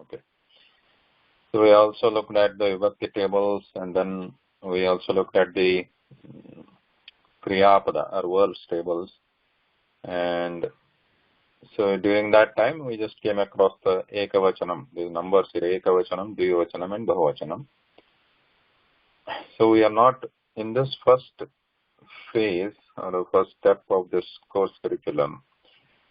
Okay. So we also looked at the vibhakti tables, and then we also looked at the kriyapada or verbs tables. And so during that time, we just came across the ekavachanam. The numbers here, ekavachanam, dvivachanam, and bahuvachanam. So we are not in this first phase or the first step of this course curriculum.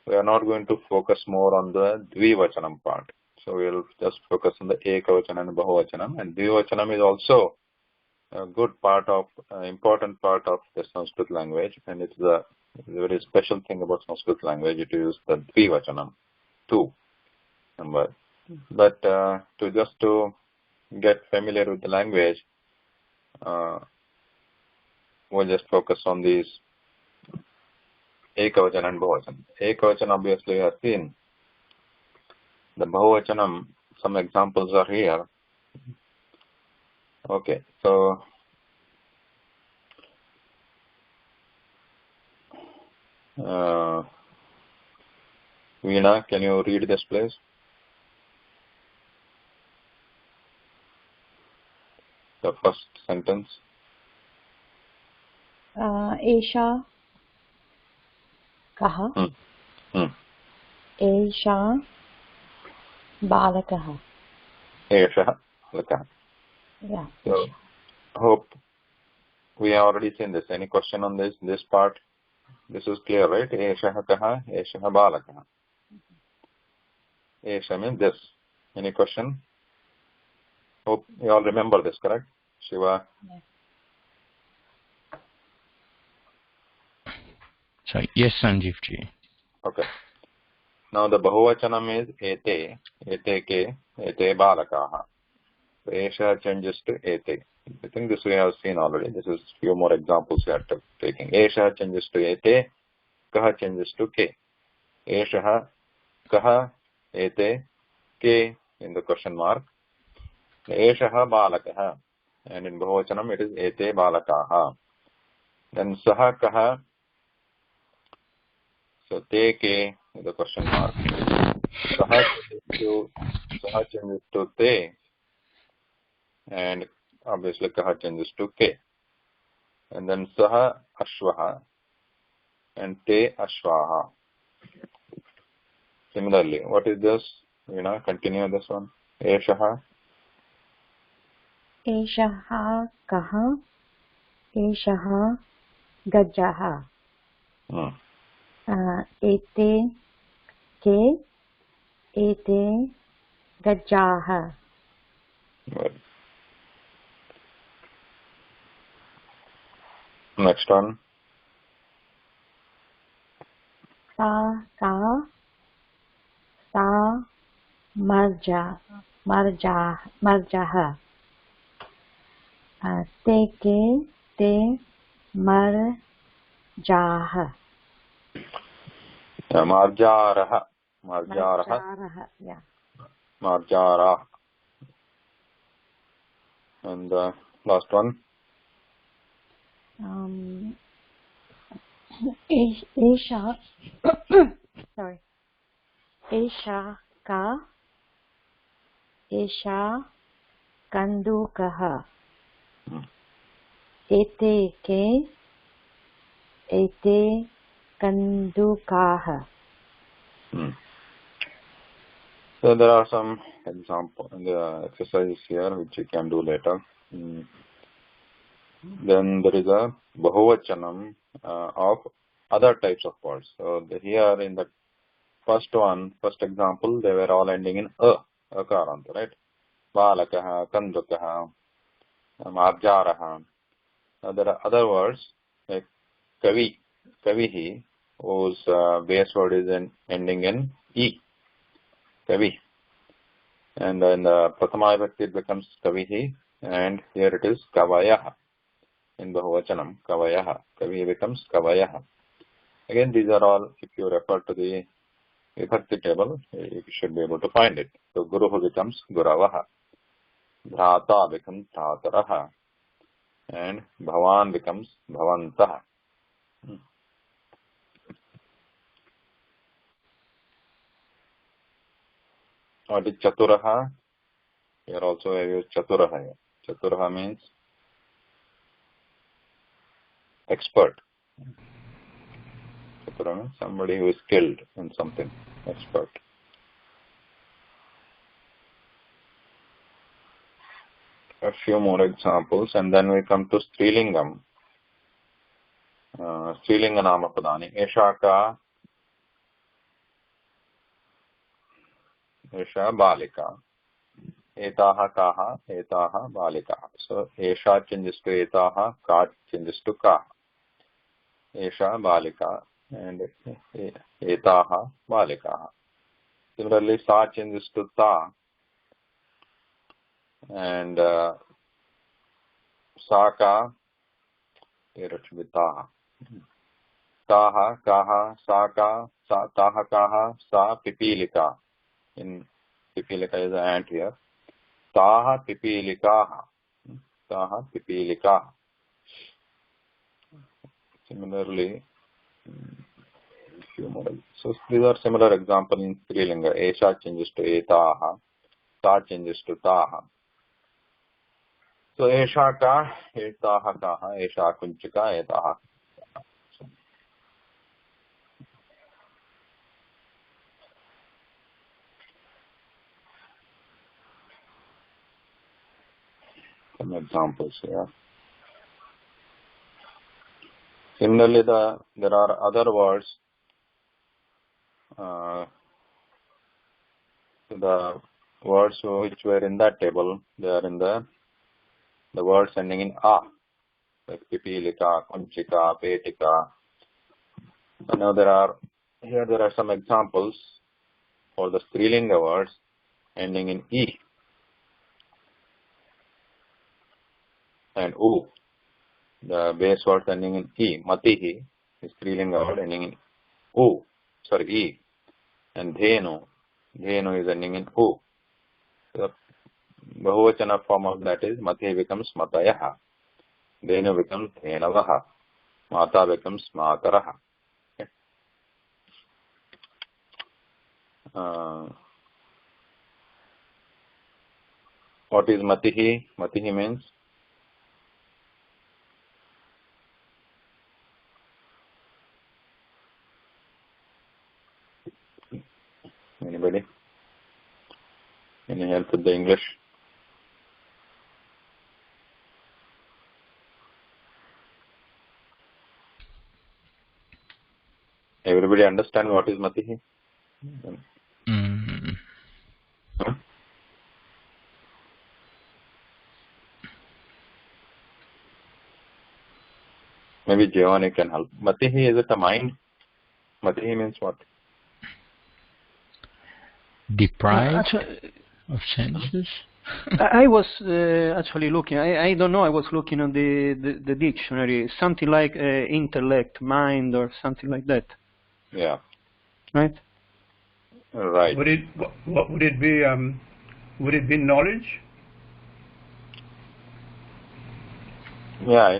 We are not going to focus more on the dvivachanam part. So we will just focus on the ekavachanam and bahuvachanam. And dvivachanam is also a good part of, important part of the Sanskrit language, and it's a very special thing about Sanskrit language. It is the dvivachanam, two number. But to get familiar with the language, we'll just focus on these ekavachanam and bahuvachanam. Ekavachanam, obviously, you have seen. The bahuvachanam, some examples are here. Okay, so Veena, can you read this, please? The first sentence. Esha kaha. Esha balakaha. Esha balakaha. Yeah. So, hope we have already seen this. Any question on this part? This is clear, right? Esha kaha, esha balakaha. Esha means this. Any question? Hope you all remember this, correct? Shiva? Yeah. So, yes, Sanjeev ji. Okay. Now the bahuvachanam is ete, ke, ete balakaha. So esha changes to ete. I think this we have seen already. This is few more examples we are taking. Esha changes to ete, kaha changes to ke. Esha, kaha, ete, ke in the question mark. Esha balakaha. And in bahuvachanam it is ete balakaha. Then saha kaha. So te ke in the question mark. Saha changes to te. And obviously kaha changes to ke. And then saha ashvaha and te ashvaha. Similarly, what is this? Continue this one. Eshaha. Eshaha kaha. Eshaha gajaha. Ete ke. Ete gajaha. Good. Next one. Sa ka. Sa marjaha. Te ke. Te marjaha. Marjaraha. Yeah. Marjara. And the last one. Esha. Sorry. Esha ka. Esha kandukaha. Ete ke. Ete kandukaha. So there are some example exercises here which you can do later. Then there is a bahuvachanam of other types of words. So here in the first example, they were all ending in akaranta, right? Balakaha, kandukaha, marjaraha. There are other words like kavihi, whose base word is ending in e, kavi. And in the prathama vibhakti it becomes kavihi, and here it is kavayaha. In bahuvachanam, kavayaha. Kavi becomes kavayaha. Again, these are all, if you refer to the vibhakti table, you should be able to find it. So guruhu becomes guravaha. Bhrata becomes bhrataraha. And bhavan becomes bhavantaha. What is Chaturaha? Here also I use Chaturaha. Chaturaha means expert. Chaturaha means somebody who is skilled in something, expert. A few more examples, and then we come to Strilingam. Strilinga nama padani. Eshaka, Esha balika. Etaha kaha, etaha balika. So Esha changes to etaha, ka changes to kaha. Esha balika and etaha balika. Similarly, sa changes to ta and sa ka, here it should be taha. Taha, kaha, sa ka, sa taha kaha, sa pipilika. In pipilika is an ant here. Taha pipilikaha. Taha pipilikaha. Similarly, few more. So these are similar examples in Strilinga. Esha changes to etaha, ta changes to taha. So esha ka, etaha kaha, esha kunchika, etaha. Some examples here. Similarly, there are other words. The words which were in that table, they are in the words ending in a, like pipilika, kunchika, petika. So now there are some examples for the Strilinga words ending in e and u. The base words ending in e, matihi is Strilinga word ending in e, and dhenu is ending in u. The Bahuvachana form of that is matihi becomes matayaha, dhenu becomes dhenavaha, mata becomes mataraha. Okay. What is matihi? Matihi means anybody? Any help with the English? Everybody understand what is matihi? Huh? Maybe Giovanni can help. Matihi, is it a mind? Matihi means what? Deprived of senses? I was actually looking. I don't know. I was looking on the dictionary. Something like intellect, mind, or something like that. Yeah. Right. Right. What would it be? Would it be knowledge? Yeah,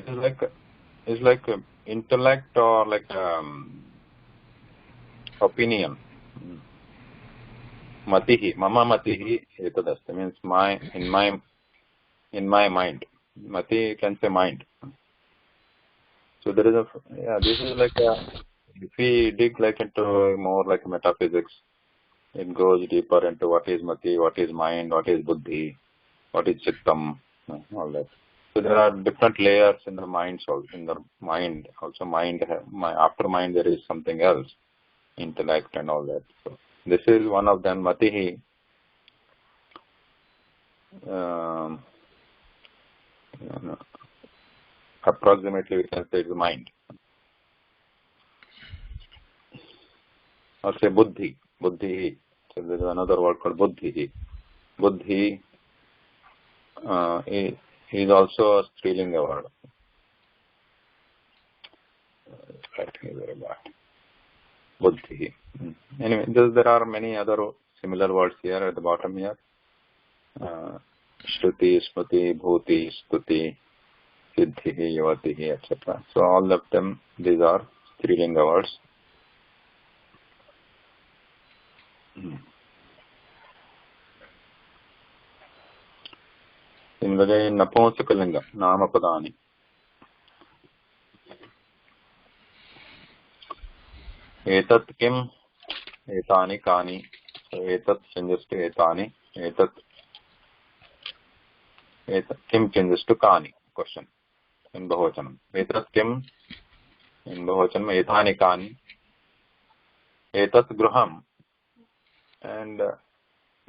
it's like intellect or like opinion. Matihi, mama matihi, etadasti means in my mind. Mati can say mind. So there is this is like if we dig like into more like metaphysics, it goes deeper into what is mati, what is mind, what is buddhi, what is chittam, all that. So there are different layers in the mind. So in the mind, also after mind there is something else, intellect and all that. So this is one of them. Matihi. Approximately we can say it's mind. Or say buddhi. Buddhi. So there is another word called buddhi. Buddhi is also a Strilinga word. Buddhi. Anyway, there are many other similar words here at the bottom here. Shruti, Smriti, Bhuti, Stuti, Siddhi, Yavatihi, etc. So all of them, these are Strilinga words. Similarly, Napumsakalinga, Namapadani. Etat kim, etani kani. So etat changes to etani. Etat kim changes to kani. Question in Bahuvachanam. Etat kim in Bahuvachanam, etani kani. Etat gruham. And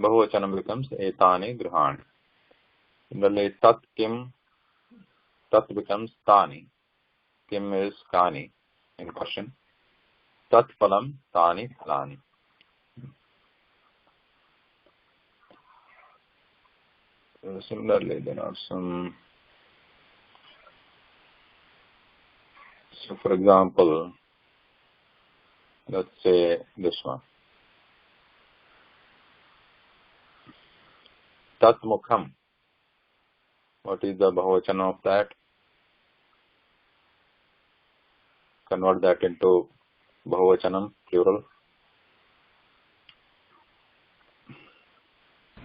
Bahuvachanam becomes etani gruhani. Similarly, tat kim, tat becomes tani. Kim is kani in question. Tat phalam, tani phalani. Similarly, there are some. So, for example, let's say this one. Tat mukham. What is the Bahuvachanam of that? Convert that into Bahuvachanam, plural.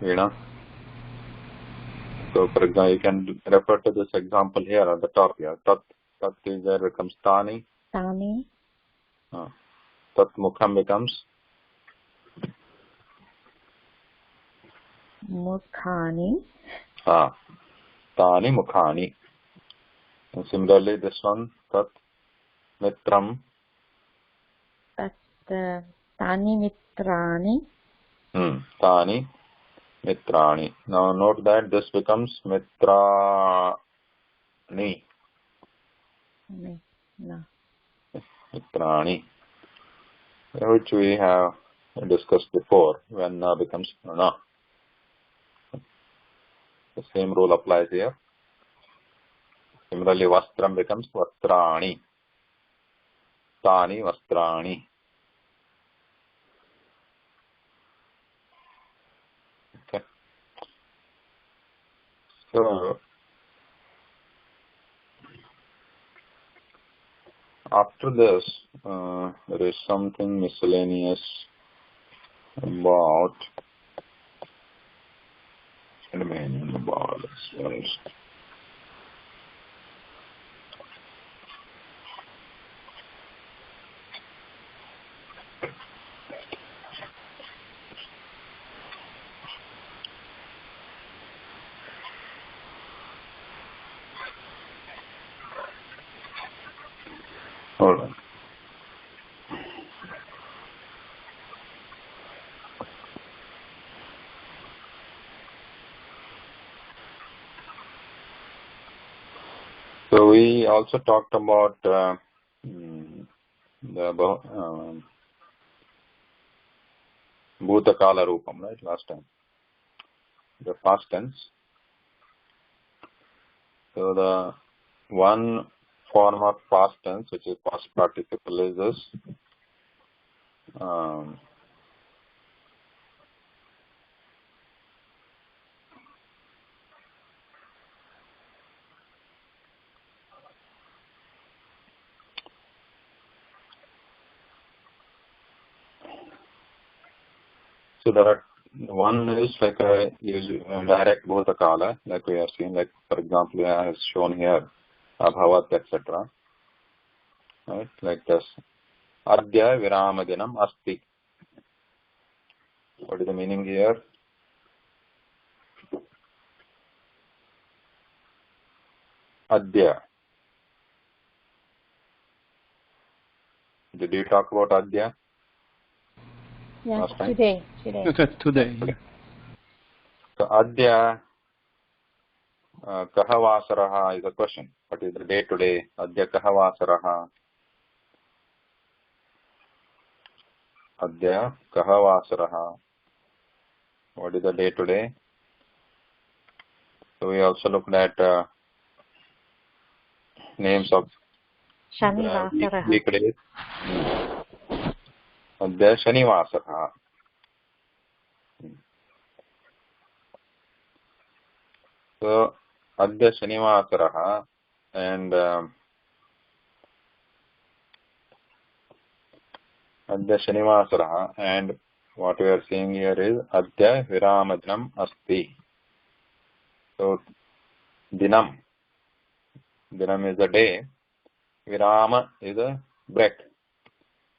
Veena. So, for example, you can refer to this example here at the top here. Tat is there becomes tani. Tani. Tat mukham becomes Mukhani. Tani mukhani. And similarly, this one, tat mitram. Tani mitrani. Tani mitrani. Now note that this becomes mitrani. No. Mitrani, which we have discussed before when na becomes na. The same rule applies here. Similarly, vastram becomes vastrani. Tani vastrani. Okay. So, after this, there is something miscellaneous about remaining about as well. Hold on. So we also talked about the Bhutakala Rupam, right, last time. The past tense. So the one form of past tense, which is past participle, is this. So there are, one is like a direct Bhutakala, like we have seen, like for example, as shown here, Abhavat, etc. Right, like this. Adya Viramadinam Asti. What is the meaning here? Adya. Did you talk about Adya? Yes, today. Today. Okay. So Adya Kahavasaraha is a question. What is the day today? Adya Kahavasaraha. Adya Kahavasaraha. What is the day today? So we also looked at names of weekdays. Adya Shanivasaraha. So Adya Shanivasaraha and Adya Shanivasaraha, and what we are seeing here is Adya Viramadinam Asti. So Dinam. Dinam is a day. Virama is a break.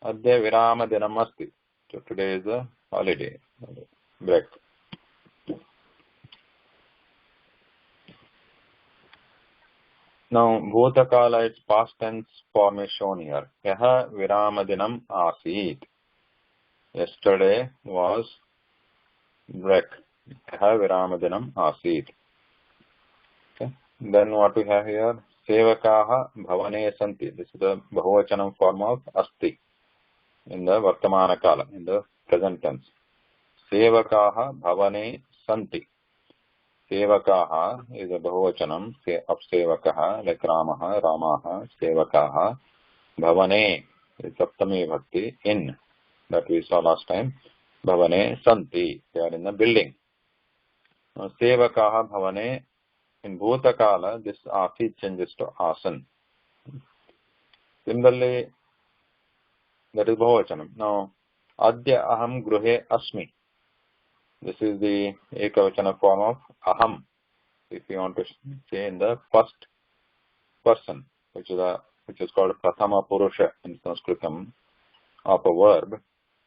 Adya Virama Dinam Asti. So today is a holiday, break. Now, Bhutakala, its past tense form is shown here. Yaha Virama Dinam Asit. Yesterday was break. Yaha Virama Dinam Asit. Okay. Then what we have here? Sevakaha Bhavane Santi. This is the Bahuvachanam form of Asti in the Vartamana Kala, in the present tense. Sevakaha Bhavane Santi. Sevakaha is a Bahuvachanam of Sevakaha, like Ramaha, Ramaha, Sevakaha. Bhavane is Saptami Bhakti, in, that we saw last time. Bhavane Santi, they are in the building. Now, Sevakaha Bhavane, in Bhutakala, this Asi changes to Asan. Similarly, that is Bahuvachanam. Now, Adya Aham Gruhe Asmi. This is the Ekavachana form of Aham, if you want to say in the first person, which is called Prathama Purusha in Sanskritam of a verb,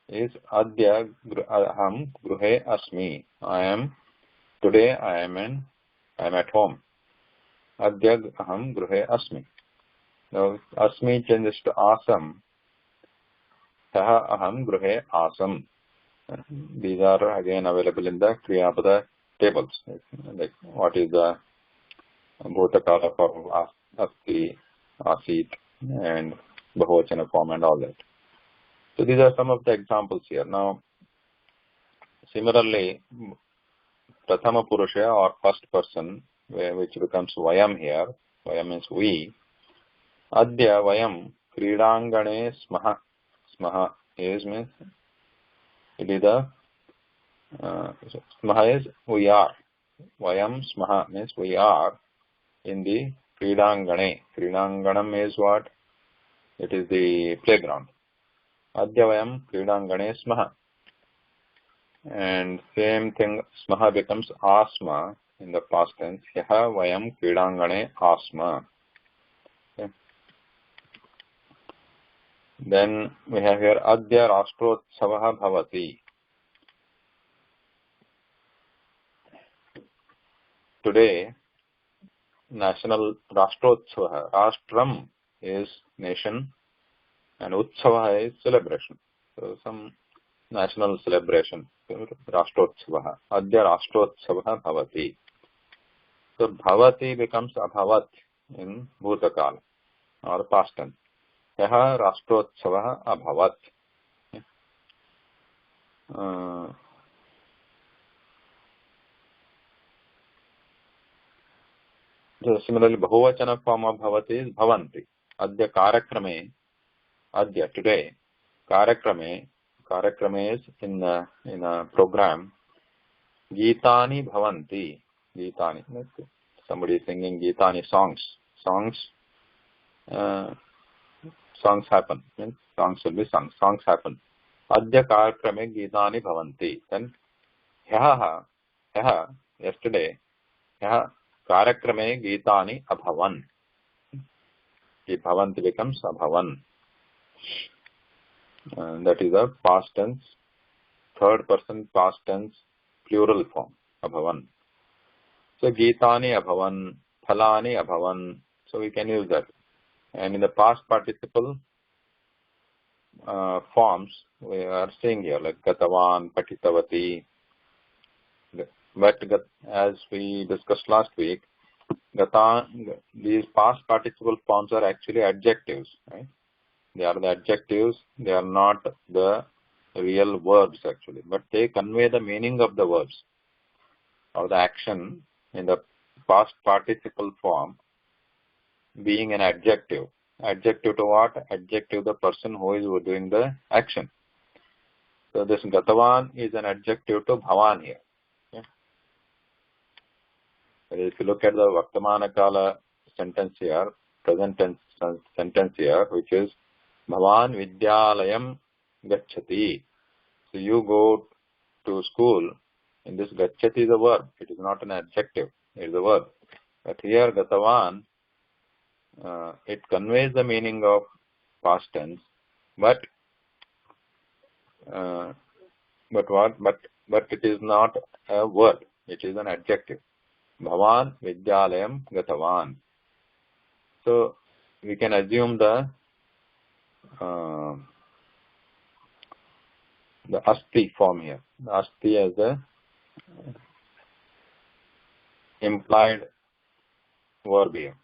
is Adya Aham Gruhe Asmi. Today I am at home. Adya Aham Gruhe Asmi. Now, Asmi changes to Asam. Saha Aham Gruhe Asam. These are again available in the Kriyapada tables. Like what is the Bhutakala form of Asti, Asit, and Bahuvachana form and all that. So these are some of the examples here. Now, similarly, Prathama Purusha or first person, which becomes Vayam here. Vayam means we. Adya Vayam Kridangane Smaha. Smaha is means it is a Smaha is we are. Vayam Smaha means we are in the Kridangane. Kridanganam is what? It is the playground. Adya Vayam Kridangane Smaha. And same thing, Smaha becomes Asma in the past tense. Yaha Vayam Kridangane Asma. Okay. Then we have here Adya Rashtrotsavaha Bhavati. Today, national Rashtrotsavaha. Rashtram is nation and Utsavaha is celebration. So some national celebration. Rashtrotsavaha. Adya Rashtrotsavaha Bhavati. So Bhavati becomes Abhavat in Bhutakala or past tense. Yaha Rashtrotsavaha Abhavat. Similarly, Bahuvachana form of Bhavati is Bhavanti. Adya Karakrame. Adya, today. Karakrame is in a program. Geetani Bhavanti. Geetani. Somebody is singing Geetani songs. Songs happen. Songs will be sung. Songs happen. Adya Karakrame Geetani Bhavanti. Then Hyaha, yesterday. Hyaha Karakrame Geetani Abhavan. Bhavanti becomes Abhavan. That is a past tense, third person past tense, plural form, Abhavan. So Geetani Abhavan, Phalani Abhavan, so we can use that. And in the past participle forms, we are seeing here, like Gatavan, Patitavati. But as we discussed last week, these past participle forms are actually adjectives, right? They are the adjectives, they are not the real verbs actually, but they convey the meaning of the verbs or the action in the past participle form being an adjective. Adjective to what? Adjective the person who is doing the action. So this Gatavan is an adjective to Bhavan here. Okay. If you look at the Vartamana Kala sentence here, present tense sentence here, which is Bhavan Vidyalayam Gacchati. So you go to school. In this Gacchati is a verb. It is not an adjective. It is a verb. But here gatavan, it conveys the meaning of past tense, but it is not a word. It is an adjective. Bhavan Vidyalayam Gatavan. So we can assume the asti form here. The asti as the implied verb here.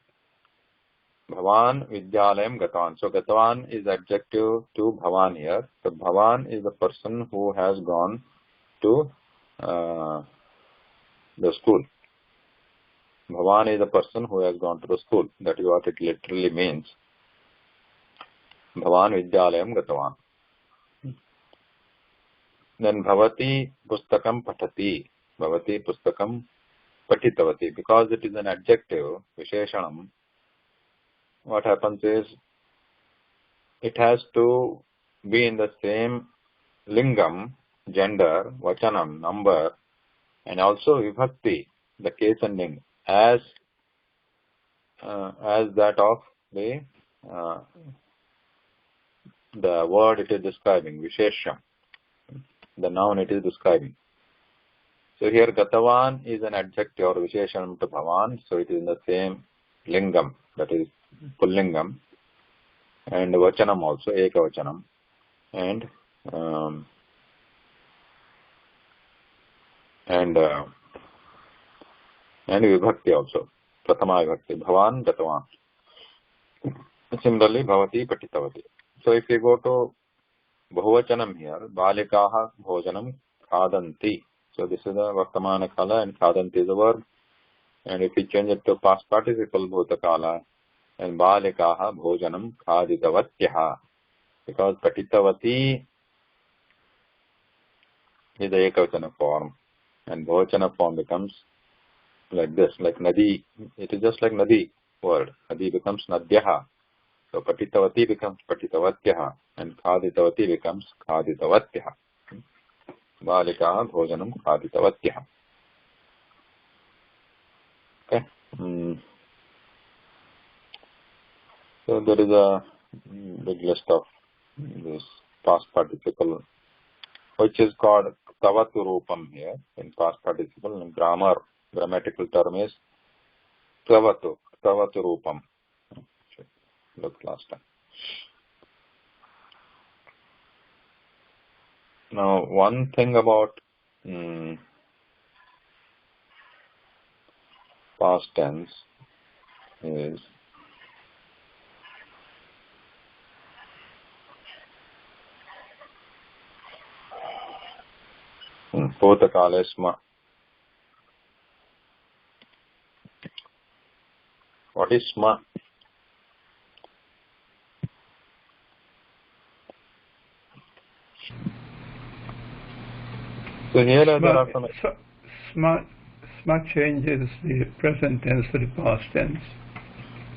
Bhavan Vidyalayam Gatavan. So Gatavan is adjective to Bhavan here. So Bhavan is the person who has gone to the school. Bhavan is the person who has gone to the school. That is what it literally means. Bhavan Vidyalayam Gatavan. Then Bhavati Pustakam Patati. Bhavati Pustakam Patitavati. Because it is an adjective, Visheshanam, what happens is it has to be in the same lingam, gender, vachanam, number, and also vibhakti, the case ending, as that of the word it is describing, vishesham, the noun it is describing. So here Gatavan is an adjective or visheshanam to Bhavan, so it is in the same lingam, that is pullingam, and vachanam also, ekavachanam, and vibhakti also, prathama vibhakti, Bhavan Gatavan. Similarly, Bhavati Patitavati. So if you go to Bahuvachanam here, Balikaha Bhojanam Khadanti. So this is the Vartamana Kala and Khadanti is the verb. And if you change it to past participle Bhutakala, and Balikaha Bhojanam Khaditavatyaha. Because Patitavati is the Ekavachana form. And Bhojana form becomes like this, like Nadi. It is just like Nadi word. Nadi becomes Nadyaha. So Patitavati becomes Patitavatyaha and Khaditavati becomes Khaditavatyaha. Balika Bhojanam Khaditavatyaha. Okay. So there is a big list of this past participle, which is called Tavatu Rupam here in past participle. In grammatical term is Tavatu Rupam. Look last time. Now, one thing about past tense is Bhutakale Sma. What is Sma? So here there are some... Sma changes the present tense to the past tense.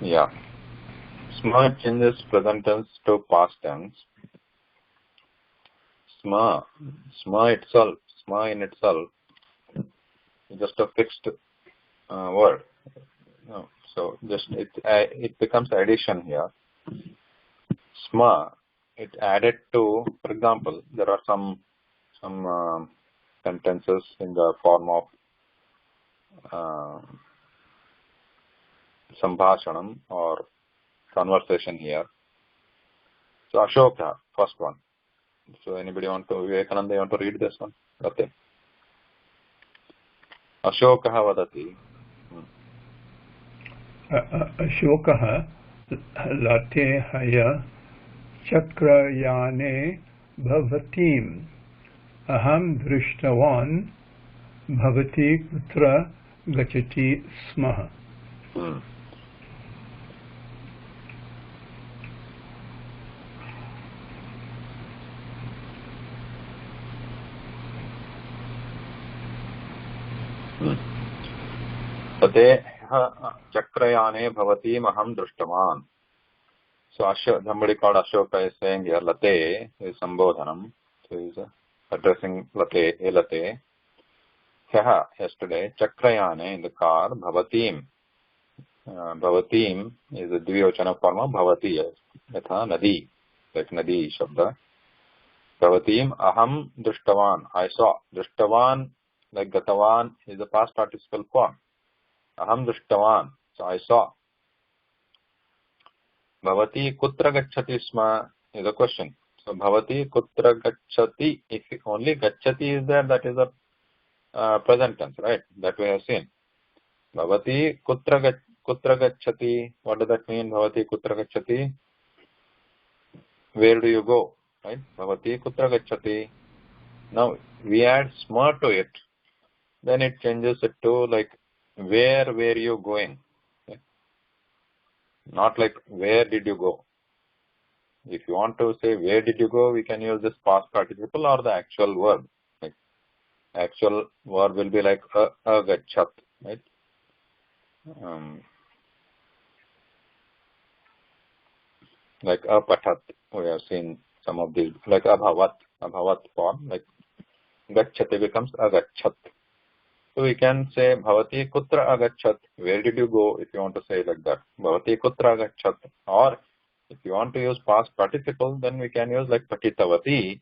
Yeah. Sma changes present tense to past tense. Sma in itself is just a fixed word. No. So just it becomes addition here. Sma, it added to, for example, there are some sentences in the form of sambhashanam or conversation here. So Ashoka, first one. So anybody want to, Vivekananda, you want to read this one? Okay. Ashokaha vadati. Ashokaha late haya chakrayane bhavatim aham drishtavan bhavati kutra gachati smaha. Tate chakrayane bhavati maham drishtavan. So somebody called Ashoka is saying here, Late is Sambodhanam. So he is addressing Late, hey Late. Hyaha, yesterday, Chakrayane in the car, Bhavatim. Bhavatim is a dvivachana form of bhavati. Yatha nadi, like nadi shabda. Bhavatim aham drishtavan, I saw. Drishtavan, like gatavan, is a past participle form. Aham drishtavan, so I saw. Bhavati kutra gacchati sma is a question. So Bhavati kutra gacchati, if only gacchati is there, that is a present tense, right? That we have seen. Bhavati kutra gacchati, what does that mean? Bhavati kutra gacchati, where do you go? Right? Bhavati kutra gacchati. Now we add sma to it, then it changes it to like where were you going? Okay? Not like where did you go. If you want to say where did you go, we can use this past participle or the actual verb. Like actual verb will be like agachat, right? Like apatat, we have seen some of these, like abhavat form, like gacchati becomes agachat. So we can say bhavati kutra agachat, where did you go, if you want to say like that. Bhavati kutra agachat. Or if you want to use past participle, then we can use like patitavati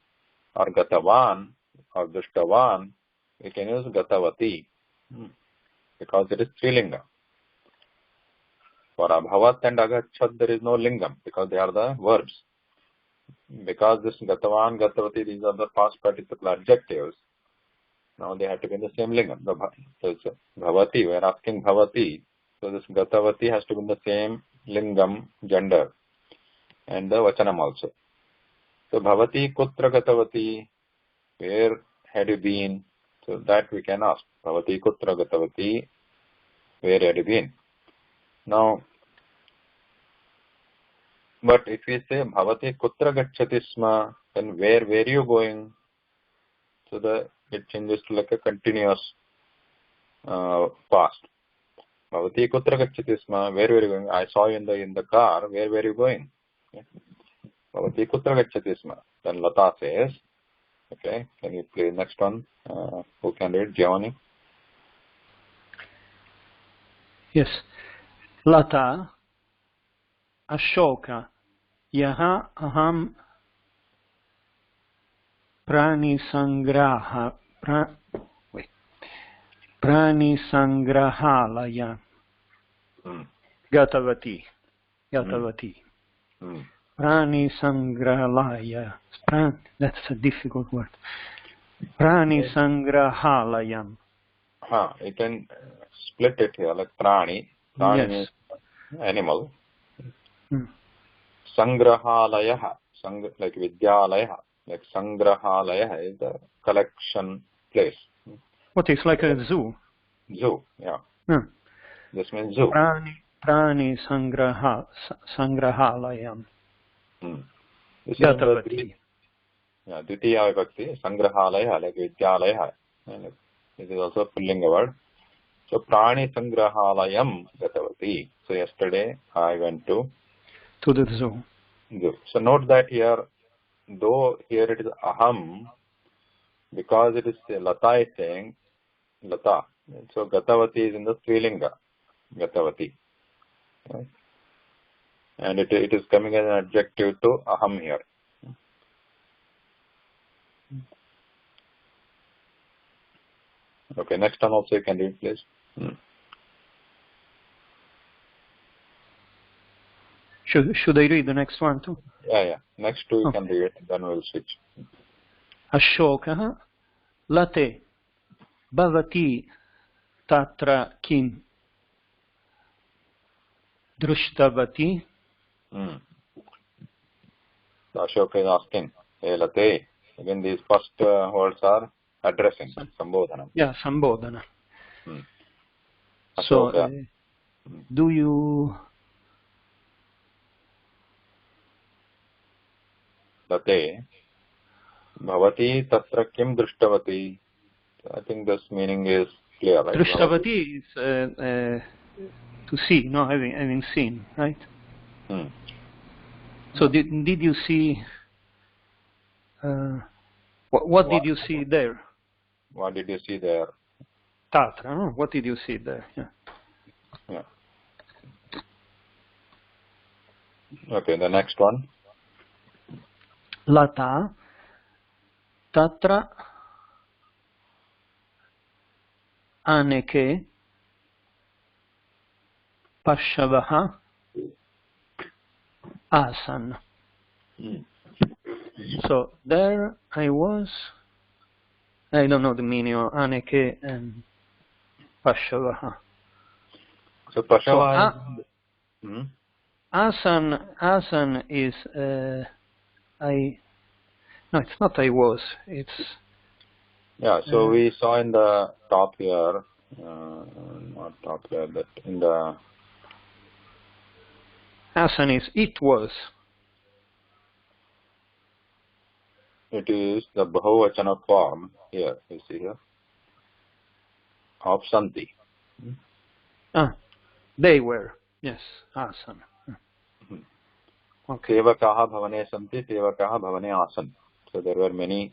or gatavan or drishtavan. We can use gatavati because it is strilinga. For abhavat and agachat there is no lingam because they are the verbs. Because this gatavan, gatavati, these are the past participle adjectives. Now they have to be in the same lingam. So it's bhavati, we are asking bhavati. So this gatavati has to be in the same lingam, gender, and the vachanam also. So bhavati kutra gatavati, where had you been? So that we can ask. Bhavati kutra gatavati, where had you been? Now, but if we say bhavati kutra gacchati sma, then where were you going? So it changes to like a continuous past. Bhavati kutra gacchati sma, where were you going? I saw you in the car. Where were you going? Okay. Bhavati kutra gacchati sma. Then Lata says, okay, can you play next one? Who can read? Giovanni? Yes. Lata Ashoka Yaha Aham Prani Sangrahalaya Gatavati. Prani Sangrahalaya. That's a difficult word. Prani Sangrahalayam. You can split it here like prani. Prani means animal. Sangrahalaya, like Vidyalaya, like Sangrahalaya is the collection place. What is like a zoo? Zoo, yeah. This means zoo. Prani Sangrahalayam. Gatavati. Yeah, Dvitiya Vibhakti, Sangrahalaya, like Vidyalaya. This is also a pullinga word. So Prani Sangrahalayam Gatavati. So yesterday I went to the zoo. So note that here, though here it is aham, because it is Lata is saying Lata. So Gatavati is in the Strilinga, Gatavati. Right? And it is coming as an adjective to aham here. Okay, next one also you can read, please. Should I read the next one too? Yeah. Next two you can read it, then we'll switch. Ashoka Late Bhavati Tatra Kim Drushtabati. So Ashoka is asking, hey Late, again these first words are addressing, Sambodhana. Yeah, Sambodhana. So, do you... Late, Bhavati Tatra Kim Drushtabati. I think this meaning is clear, right? Drushtabati is to see, no, having seen, right? So did you see... what did you see there? What did you see there? Tatra, no? What did you see there? Yeah. Okay, the next one. Lata tatra aneke pashavaha asan. So there I was. I don't know the meaning of aneke and pashavaha. So Pashava is... Asan is I. No, it's not I was. It's... Yeah, so we saw in the top here, not top here, but in the... Asan is it was. It is the Bahuvachana form here, you see here, of Santi. They were. Yes, Asan. Okay. Sevakaha bhavane santi, sevakaha bhavane asan. So there were many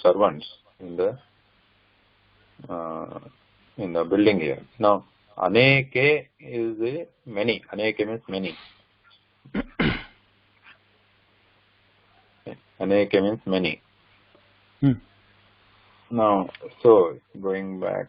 servants in the building here. Now, aneke is a many. Aneke means many. Aneke means many. Now, so going back.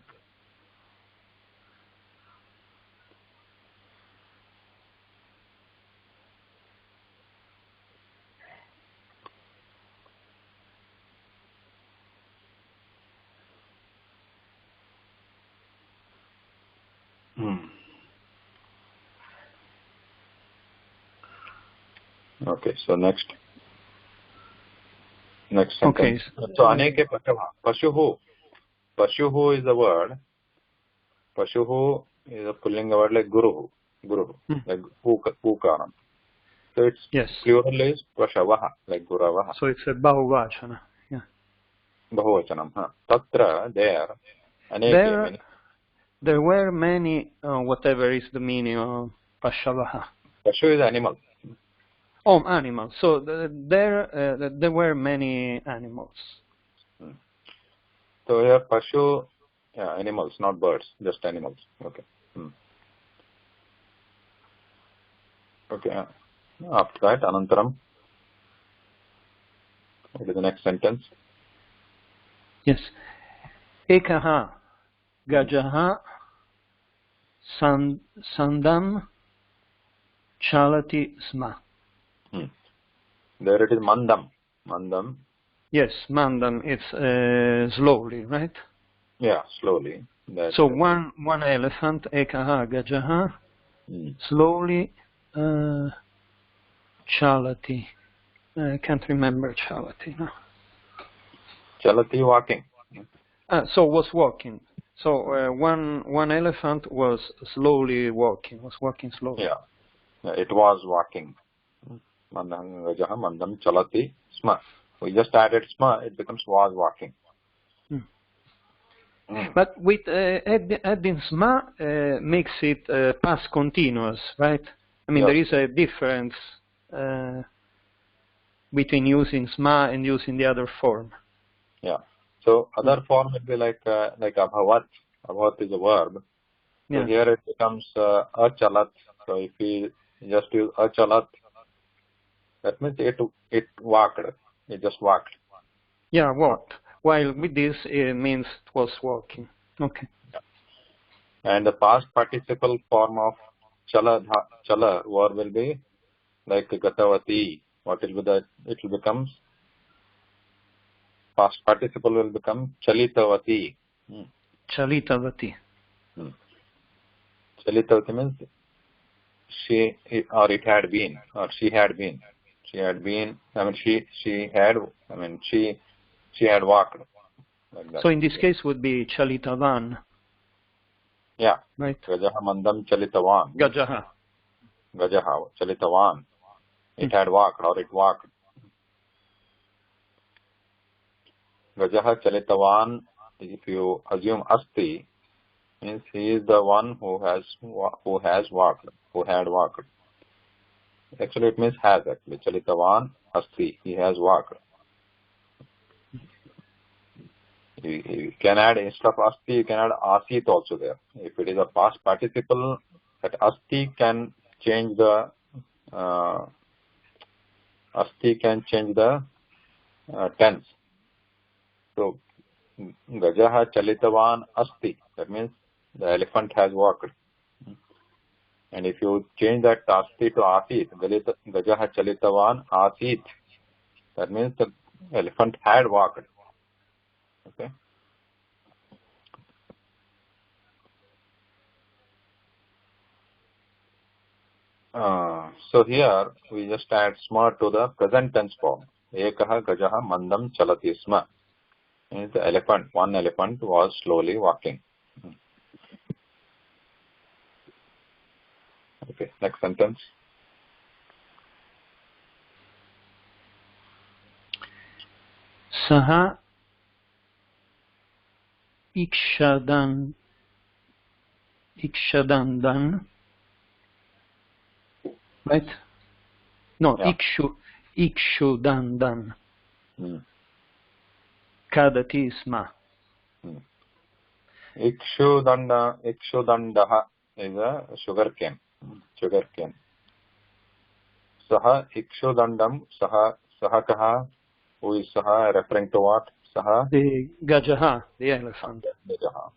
Okay, so next sentence. Okay. So aneke pashuhu. Pashuhu is the word. Pashuhu is a pullinga word like guru. Like ukaram. So its plural is Prashavaha, like Guravaha. So it's a Bahuvachana. Yeah. Bahuvachanam. Tatra, there, aneke, many. There were many, whatever is the meaning of Pashavaha. Pashu is animal. Oh, animals. So there were many animals. So here Pashu, animals, not birds, just animals. Okay. Okay. After that, Anantaram. What is the next sentence? Yes. Ekaha gajaha sandam chalati sma. There it is mandam. Mandam. Yes, mandam. It's slowly, right? Yeah, slowly. So one elephant, ekaha gajaha, slowly chalati. I can't remember chalati now. Chalati, walking. So was walking. So one elephant was slowly walking. Was walking slowly. Yeah, it was walking. Mandam gajaha mandam chalati sma. We just added sma, it becomes was walking. But with adding sma makes it past continuous, right? I mean, there is a difference between using sma and using the other form. Yeah. So other form would be like abhavat. Abhavat is a verb. So here it becomes achalat. So if we just use achalat, that means it walked. It just walked. Yeah, walked. While with this, it means it was walking. Okay. Yeah. And the past participle form of chala verb will be like gatavati. What will be that? It will become past participle will become chalitavati. Chalitavati. Chalitavati means she or it had been or she had been. She had been. I mean she had. I mean she had walked. Like that. So in this case would be Chalitavan. Yeah. Right. Gajaha mandam Chalitavan. Gajaha. Chalitavan. It had walked or it walked. Gajaha Chalitavan, if you assume asti, means he is the one who has walked, who had walked. Actually it means has actually. Chalitavan asti, he has walked. You can add, instead of asti, you can add asit also there. If it is a past participle, that asti can change the asti can change the tense. So Gajaha Chalitavan Asti, that means the elephant has walked. And if you change that Asti to Asit, Gajaha Chalitavan Asit, that means the elephant had walked. Okay. So here we just add sma to the present tense form. Ekaha Gajaha Mandam Chalati Sma. Means the elephant, one elephant was slowly walking. Okay, next sentence. Saha ikshadandan, right? No, Yeah. ikshudandan. Kadati sma. Ikshudandaha is a sugar cane. Saha ikshudandam, saha kaha, who is saha referring to what? Saha? The Gajaha, the elephant. Gajaha.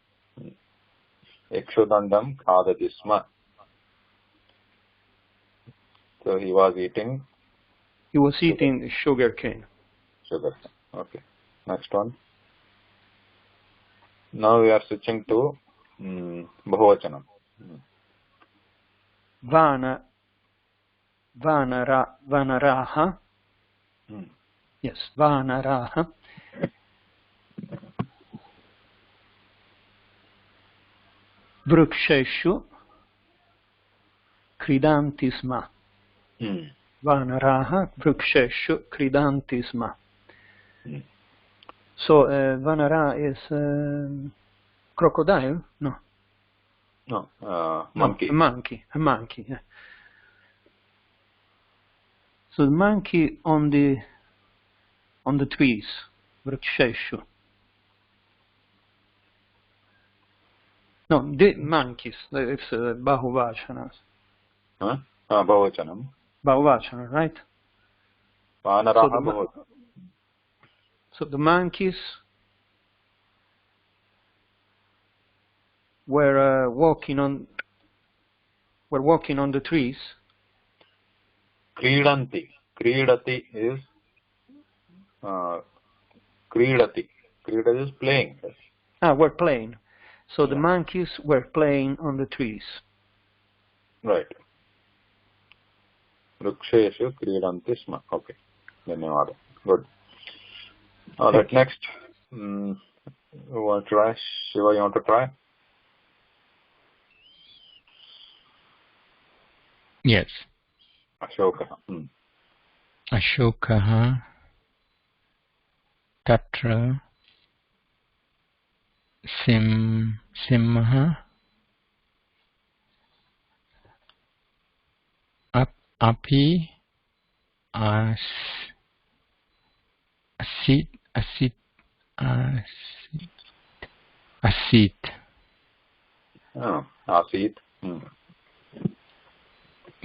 Ikshudandam khadati sma. So he was eating? He was eating sugar cane. Sugar. Okay. Next one. Now we are switching to Bahuvachanam. Vanaraha. Yes, Vanaraha. Vruksheshu kridanti sma. Vanaraha vruksheshu kridanti sma. So Vanara is crocodile? No. No, monkey. No, a monkey. Yeah. So the monkey on the trees, vruksheshu. No, the monkeys. It's Bahuvachana. Huh? Bahuvachanam. Bahuvachana, right? Vanaraha Bahuvachanam. So the monkeys were walking on the trees. Kridanti. Kridati is Kridati. Kridati is playing. Were playing. So the monkeys were playing on the trees. Right. Vruksheshu kridanti sma. Okay. Dhanyawada. Good. All right. Next. You want to try? Shiva, you want to try? Yes. Ashoka. Ashokaha Tatra Simha Api Asit Asit.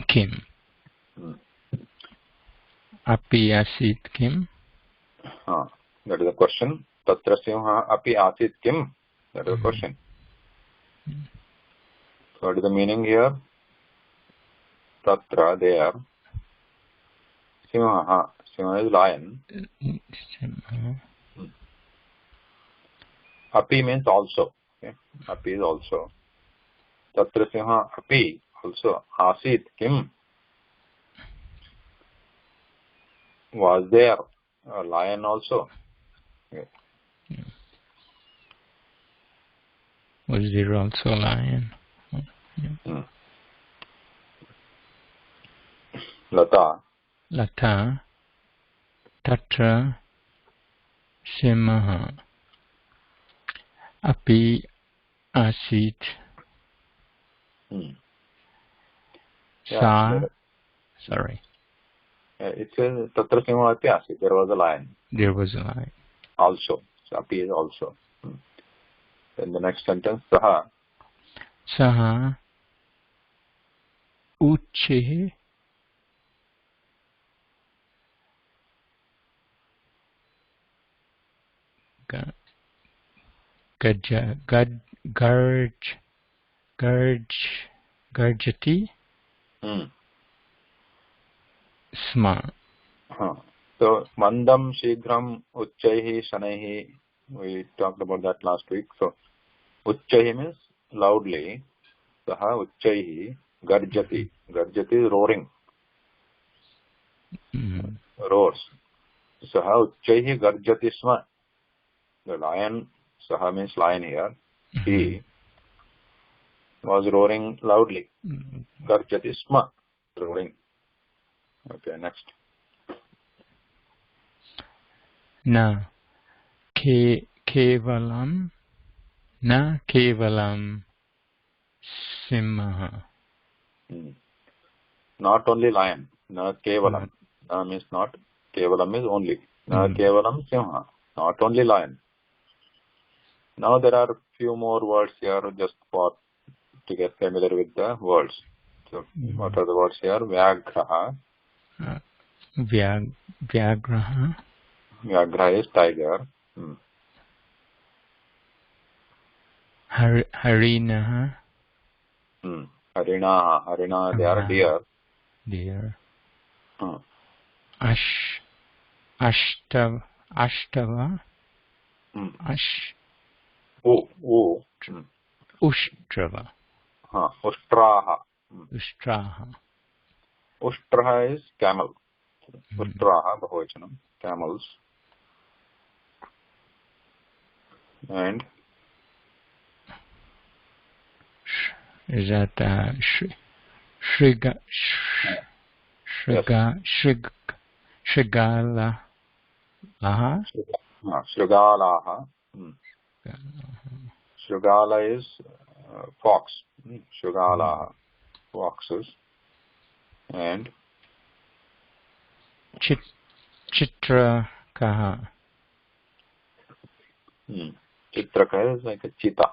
Kim. Api Asit Kim. That is the question. Tatra simha api asit kim? That is the question. So what is the meaning here? Tatra, there. Simha. Simha is lion. Api means also. Okay? Api is also. Tatra simha api also. Asit kim? Was there a lion also? Okay. Was there also a lion? Lata. Tatra Simha Api Asit Sorry. It says Tatra simha api asit. There was a lion. There was a lion. Also. So api is also. Then the next sentence, Saha Uche Garjati Sma. So mandam shigram uchchaihi shanaihi, we talked about that last week. So uchchaihi means loudly, saha uchchaihi garjati. Garjati is roaring, roars. Saha uchchaihi garjati sma. The lion, saha means lion here, he was roaring loudly. Garjati sma, roaring. Okay, next. Na kevalam simha. Not only lion. Na kevalam. Na means not. Kevalam means only. Na kevalam simha. Not only lion. Now there are few more words here just for to get familiar with the words. So what are the words here? Vyagraha. Vyagraha. Vyagraha is tiger. Harinaha. Harinaha. Harina, they are deer. Deer. Ashtava. Ushtrava. Ushtraha. Ushtraha. Ushtraha is camel. Ushtraha, bahuvachanam, camels. And is that Shrigala? Shrigalaha. Shrigala is fox. Shrigalaha, foxes. And Chitrakaha. Chitraka is like a cheetah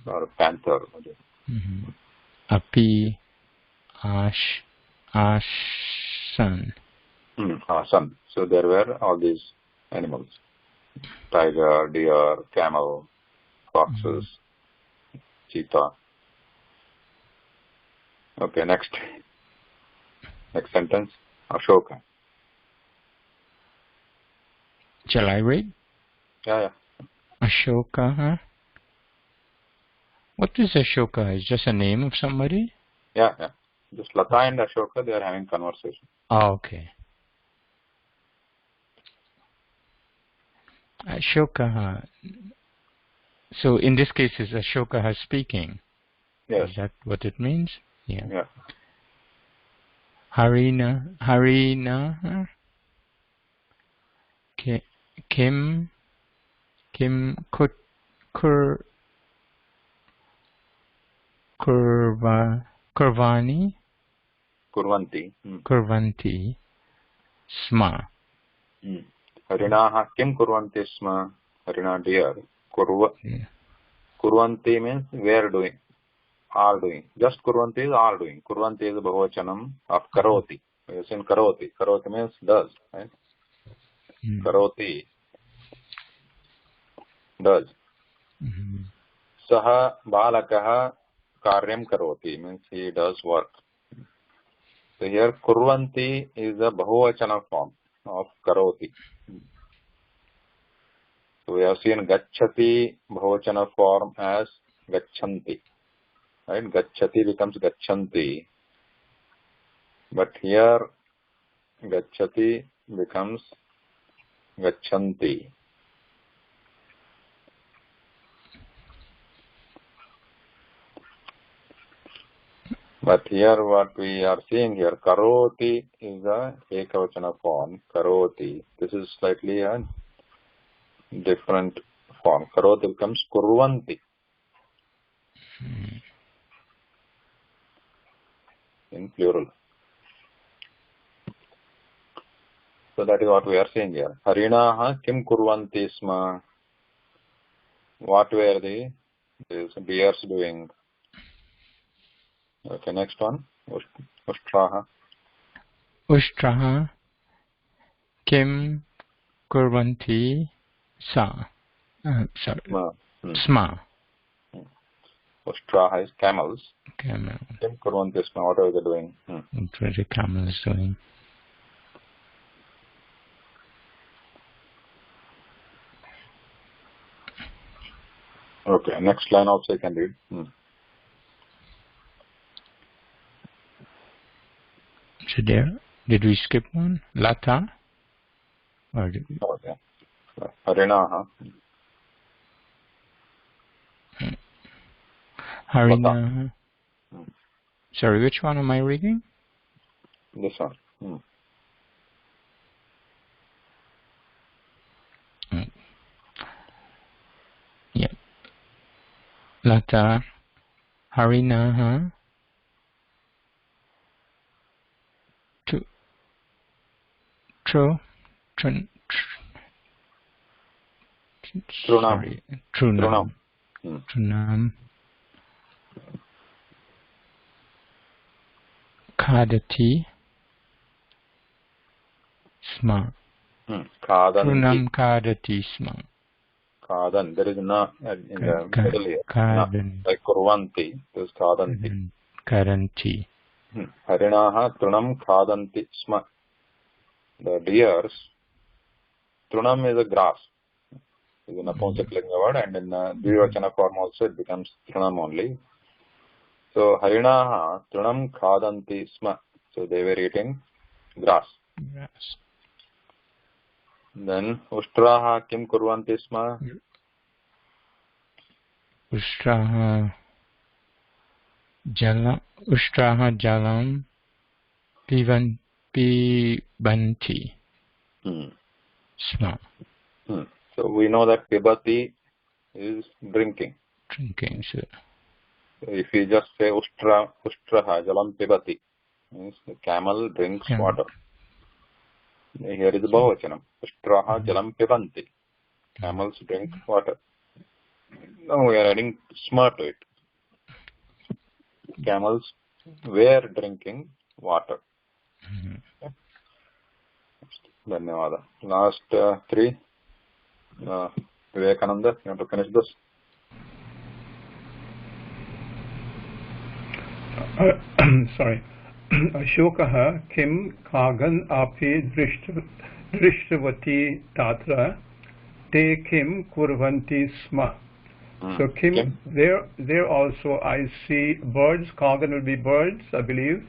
or a panther. Api Asan. Asan. So there were all these animals: tiger, deer, camel, foxes, cheetah. Okay, next sentence. Ashoka. Shall I read? Yeah. Ashoka. What is Ashoka? Is just a name of somebody? Yeah. Just Lata and Ashoka, they are having conversation. Oh, okay. Ashoka. So in this case, is Ashoka speaking? Yes. Is that what it means? Yeah. Harina. Kim Kurvanti Sma. Harinaha kim kurvanti sma. Harina deer. Kurvanti means were doing, are doing. Just kurvanti is are doing. Kurvanti is bahuvachanam of karoti. We have seen karoti. Karoti means does, right? Karoti does. Saha balakaha karyam karoti means he does work. So here kurvanti is a bahuvachana form of karoti. So we have seen gacchati bahuvachana form as gacchanti. Right? Gacchati becomes gacchanti. But here gacchati becomes gacchanti. But here what we are seeing here, karoti is a ekavachana form, karoti. This is slightly a different form. Karoti becomes kurvanti. In plural. So that is what we are seeing here. Harinaha kim kurvanti sma. What were these deers doing? Okay, next one. Ushtraha. Ushtraha kim kurvanti sa. Sorry. Sma. Sma. Ushtraha is camels. Camel. Kim kurvanti sma. What are they doing? What were the camels doing? Okay, next line also you can read. So there, did we skip one? Lata? Or did we? Okay. Harinaha. Harina. Sorry, which one am I reading? This one. Yeah. Lata. Harinaha. Sorry. Trunam. Trunam. Kadati. Sma. Trunam kadati sma. Kadan. There is na in the middle here. Kadan. Like kurvanti. There is kadanti. Karanti. Harinaha trunam kadanti sma. The deers. Trunam is a grass. Is an Napunsaklinga word, and in Dvivachana form also it becomes trunam only. So Harinaha trunam khadanti sma. So they were eating grass. Yes. Then Ushtraha kim kurvanti sma. Ushtraha jalam pibanti sma. So we know that pibati is drinking. Drinking, sir. So if you just say Ushtraha jalam pibati, means the camel drinks water. Here is the Bahuvachanam. Ushtraha jalam pibanti. Camels drink water. Now we are adding sma to it. Camels were drinking water. Okay. Dhanyavada. Last three. Vivekananda, you want to finish this? Sorry. Ashokaha kim kagan api drishtavati tatra te kim kurvanti sma. So kim, there also I see birds. Kagan will be birds, I believe.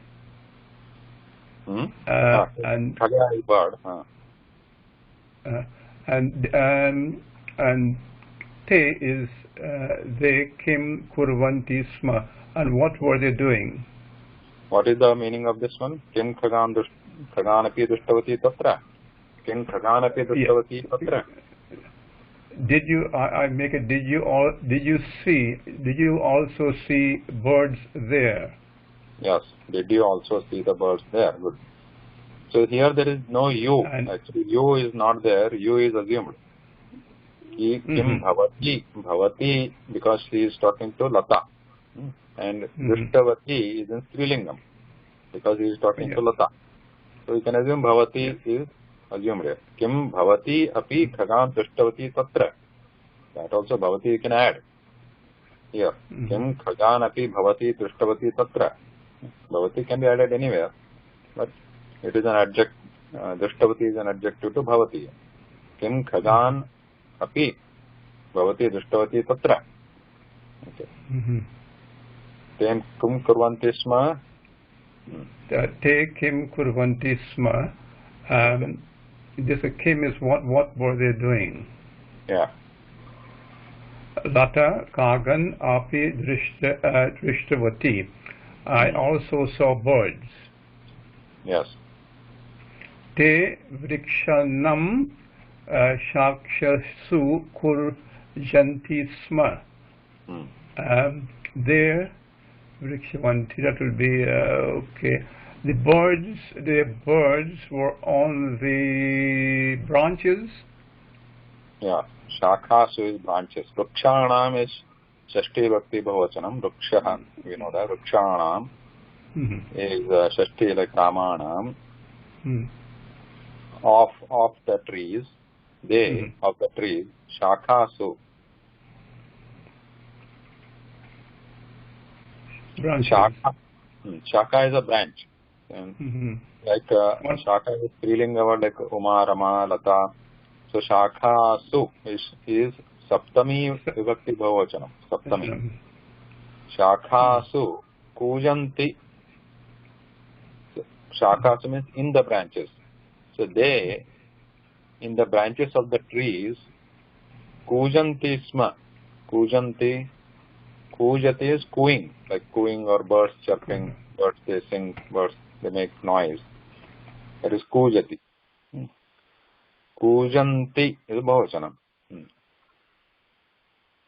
And Khaga is bird. And te is they kim kurvanti sma. And what were they doing? What is the meaning of this one? Kim khaganapi drishtavati tatra. Kim khaganapi drishtavati tatra. Did you? I make it. Did you also see birds there? Yes. Did you also see the birds there? Good. So here there is no you. Actually, you is not there. You is assumed. Kim bhavati. Bhavati because she is talking to Lata. And Drishtavati is in Strilingam because he is talking to Lata. So you can assume Bhavati is assumed here. Kim bhavati api khagan drishtavati tatra. That also bhavati you can add here. Kim khagan api bhavati drishtavati tatra. Bhavati can be added anywhere, but it is an adjective. Drishtavati is an adjective to bhavati. Kim khagan api bhavati drishtavati tatra. Okay. Te kim kurvanti sma. Te kim kurvanti sma. This kim is what were they doing? Yeah. Lata kagan api drishtavati. I also saw birds. Yes. Te vrikshanam shakshasu kurjanti sma. There, vrikshavanti, that will be okay. The birds were on the branches. Yeah. Shakhasu is branches. Rukshanam is Shashti Bhakti Bahuvachanam. Rukshaha, we know that. Rukshanam is Shashti like Ramanam. Of the trees, of the trees, Shakhasu, branches. Shaka is a branch. And like Shaka is Strilinga word like Uma, Rama, Lata. So Shaka Su is Saptami Vibhakti Bhavachanam. Saptami. Shaka Su Kujanti. Shaka Su means in the branches. So they, in the branches of the trees, Kujanti Sma. Kujanti. Kujati is cooing, like cooing or birds chirping. Birds, they sing, birds, they make noise. That is Kujati. Kujanti is Bhavachanam.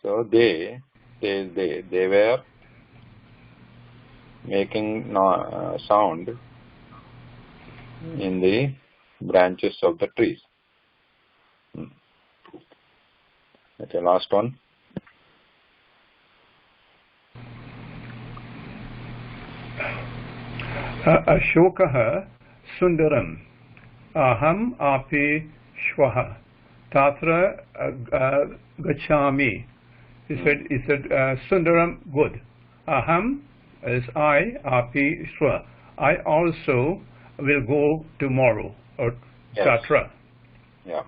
So they were making sound in the branches of the trees. Okay, last one. Ashokah Sundaram Aham Api Shwaha Tatra Gachami. He said Sundaram, good. Aham is I, Api Shwa. I also will go tomorrow, or Tatra. Yeah.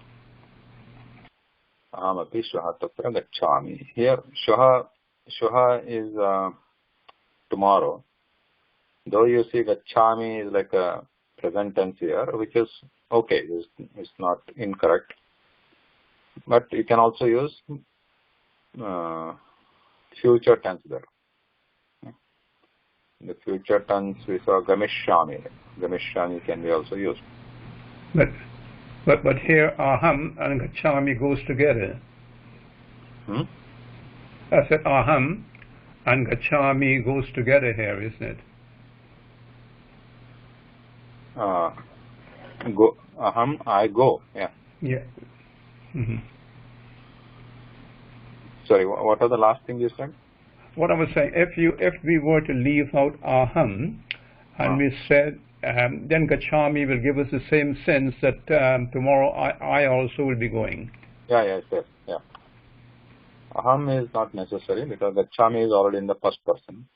Aham Api Shwaha Tatra Gachami. Here, Shwaha is tomorrow. Though you see Gachami is like a present tense here, which is okay, it's not incorrect. But you can also use future tense there. In the future tense we saw Gamishami. Gamishami can be also used. But here Aham and Gachami goes together. I said Aham and Gachami goes together here, isn't it? Go, Aham, I go. Yeah. Yeah. Sorry, what was the last thing you said? What I was saying, if we were to leave out Aham, and we said, then Gachami will give us the same sense that tomorrow I also will be going. Yeah. Aham is not necessary because Gachami is already in the first person.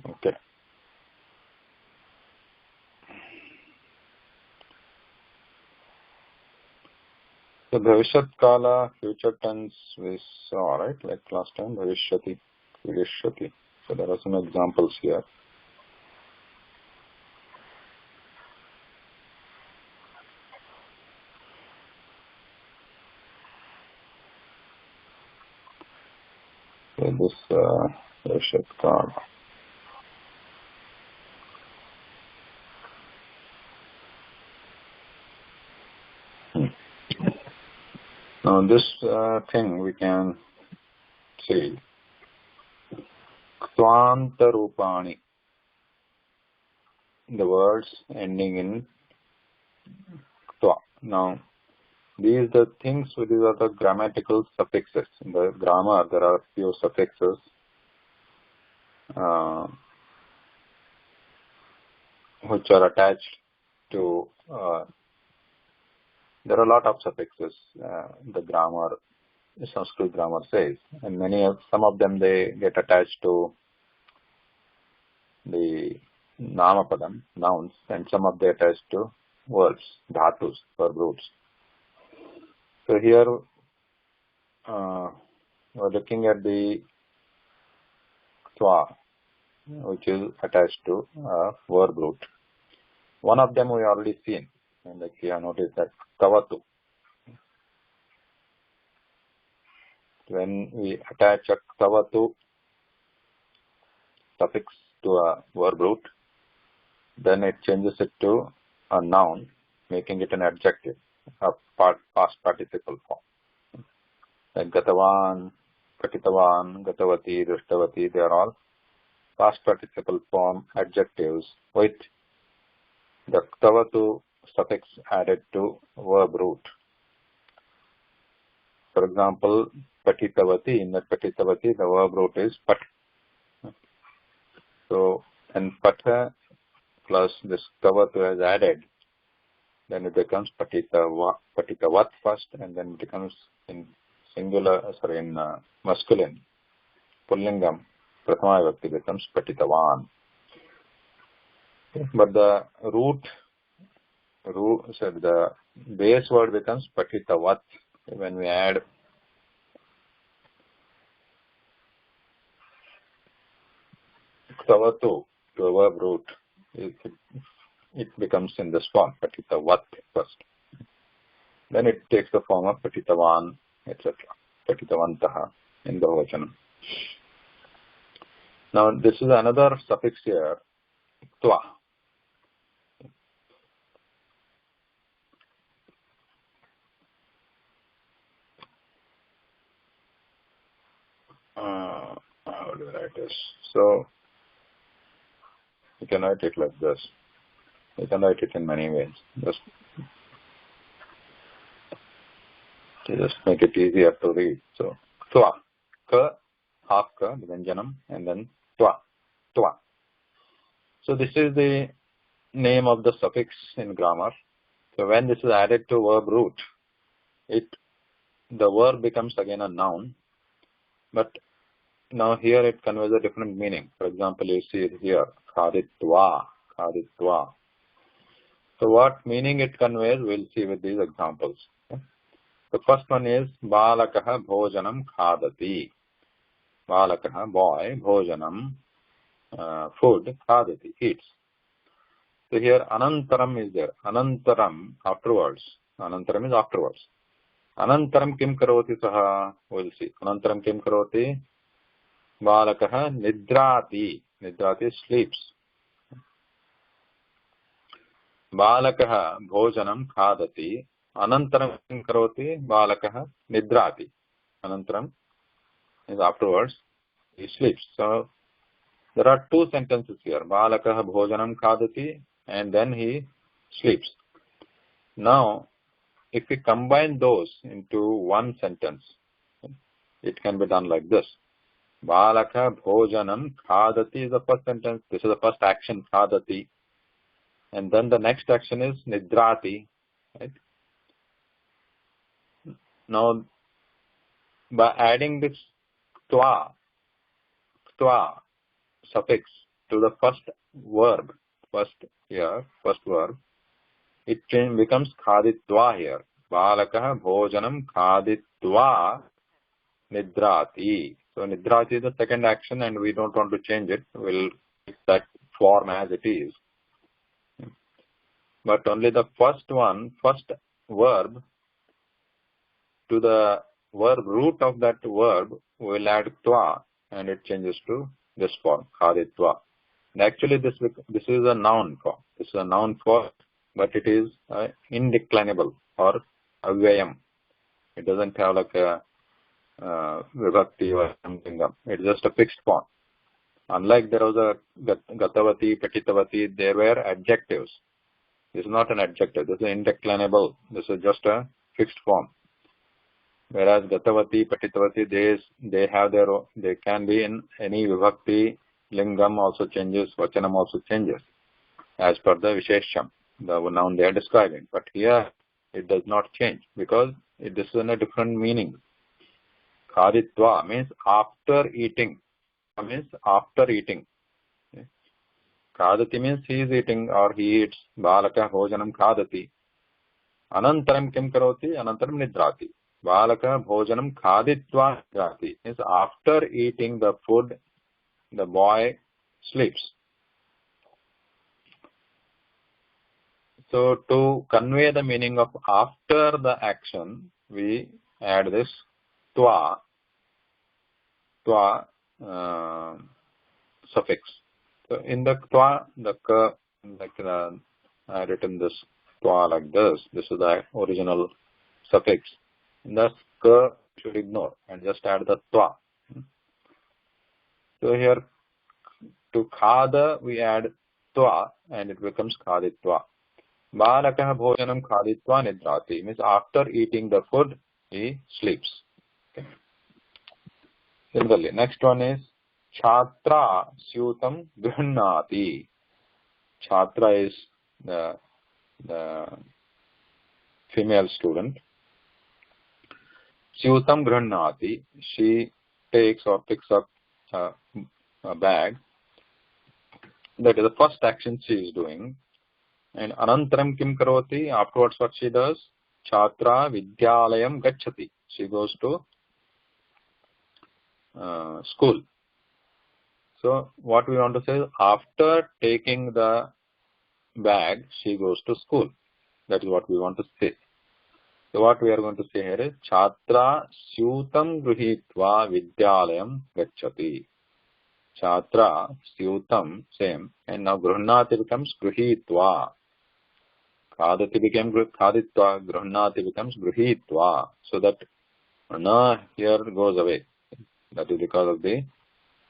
Okay. So Bhavishyat Kala, future tense we saw, right? Like last time, Bhavishyati, Virishyati. So there are some examples here. So this Bhavishyat Kala. Now this thing we can see Kvanta Rupani, the words ending in Kva. Now these are the things, these are the grammatical suffixes. In the grammar there are few suffixes which are attached to there are a lot of suffixes the grammar, Sanskrit grammar says, and some of them they get attached to the namapadam, nouns, and some of them attached to words, dhatus, verb roots. So here we're looking at the twa, which is attached to verb root. One of them we already seen, and like you have noticed that Kavatu. When we attach a Kavatu suffix to a verb root, then it changes it to a noun, making it an adjective, a past participle form. Like Gatavan, Katitavan, Gatavati, Drishtavati, they are all past participle form adjectives with the Ktavatu suffix added to verb root. For example, Patitavati, in that Patitavati, the verb root is Pat. So, and Patha plus this Ktavatu is added, then it becomes patitavat first, and then it becomes in masculine, pullingam, prathama vibhakti becomes patitavan. But the the base word becomes patitavat when we add ktavatu to a verb root. It becomes in this form, patitavat first. Then it takes the form of patitavan, etc. Patitavantaha in Bahuvachanam. Now this is another suffix here, tva. How do I write this? So you can write it like this. You can write it in many ways. Just make it easier to read. So tva, ka, half ka, the vyanjanam, and then tva, tva. So this is the name of the suffix in grammar. So when this is added to verb root, the verb becomes again a noun, but now here it conveys a different meaning. For example, you see it here, khaditva, khaditva. So what meaning it conveys, we'll see with these examples. Okay? The first one is balakaha bhojanam khadati. Balakaha, boy, bhojanam, food, khadati, eats. So here anantaram is there. Anantaram, afterwards. Anantaram is afterwards. Anantaram kim karoti saha? We'll see. Anantaram kim karoti? Balakaha nidrati. Nidrati sleeps. Balakaha bhojanam khadati. Anantaram kim karoti? Balakaha nidrati. Anantaram is afterwards. He sleeps. So there are two sentences here. Balakaha bhojanam khadati, and then he sleeps. Now, if we combine those into one sentence, it can be done like this. Balaka bhojanam khadati is the first sentence. This is the first action, khadati. And then the next action is nidrati. Right? Now, by adding this tva suffix to the first verb, first verb, it becomes khaditva here. Balakaha bhojanam khaditva nidrati. So nidrati is the second action, and we don't want to change it. We'll keep that form as it is. But only the first verb, to the verb root of that verb, we'll add tva, and it changes to this form, khaditva. And actually, this is a noun form. This is a noun form, but it is indeclinable or avyayam. It doesn't have like a vibhakti or something. It's just a fixed form. Unlike there was a gatavati, patitavati, they were adjectives. This is not an adjective. This is indeclinable. This is just a fixed form. Whereas gatavati, patitavati, they can be in any vibhakti. Lingam also changes, vachanam also changes as per the vishesham, the noun they are describing. But here it does not change because this is in a different meaning. Khaditva means after eating. Okay. Khadati means he is eating or he eats. Balaka bhojanam khadati. Anantaram kim karoti? Anantaram nidrati. Balaka bhojanam khaditva nidrati means after eating the food, the boy sleeps. So to convey the meaning of after the action, we add this tva suffix. So in the tva, the ka, I have written this tva like this. This is the original suffix. In the ka, should ignore and just add the tva. So here, to khada, we add tva and it becomes khaditva. Balakaha bhojanam khaditva nidrati means after eating the food, he sleeps. Okay. Similarly, next one is chhatra syutam grihnati. Chhatra is the female student. Syutam Grannati, she takes or picks up a bag. That is the first action she is doing. And Anantaram Kim Karoti, afterwards what she does? Chhatra Vidyalayam Gachati. She goes to school. So what we want to say is, after taking the bag, she goes to school. That is what we want to say. So what we are going to say here is, Chhatra Syutam Gruhitva Vidyalayam Gachati. Chhatra Syutam, same. And now Gruhnati becomes Gruhitva. Khadati became Khaditva. Gruhnati becomes Gruhitva. So that na here goes away. That is because of the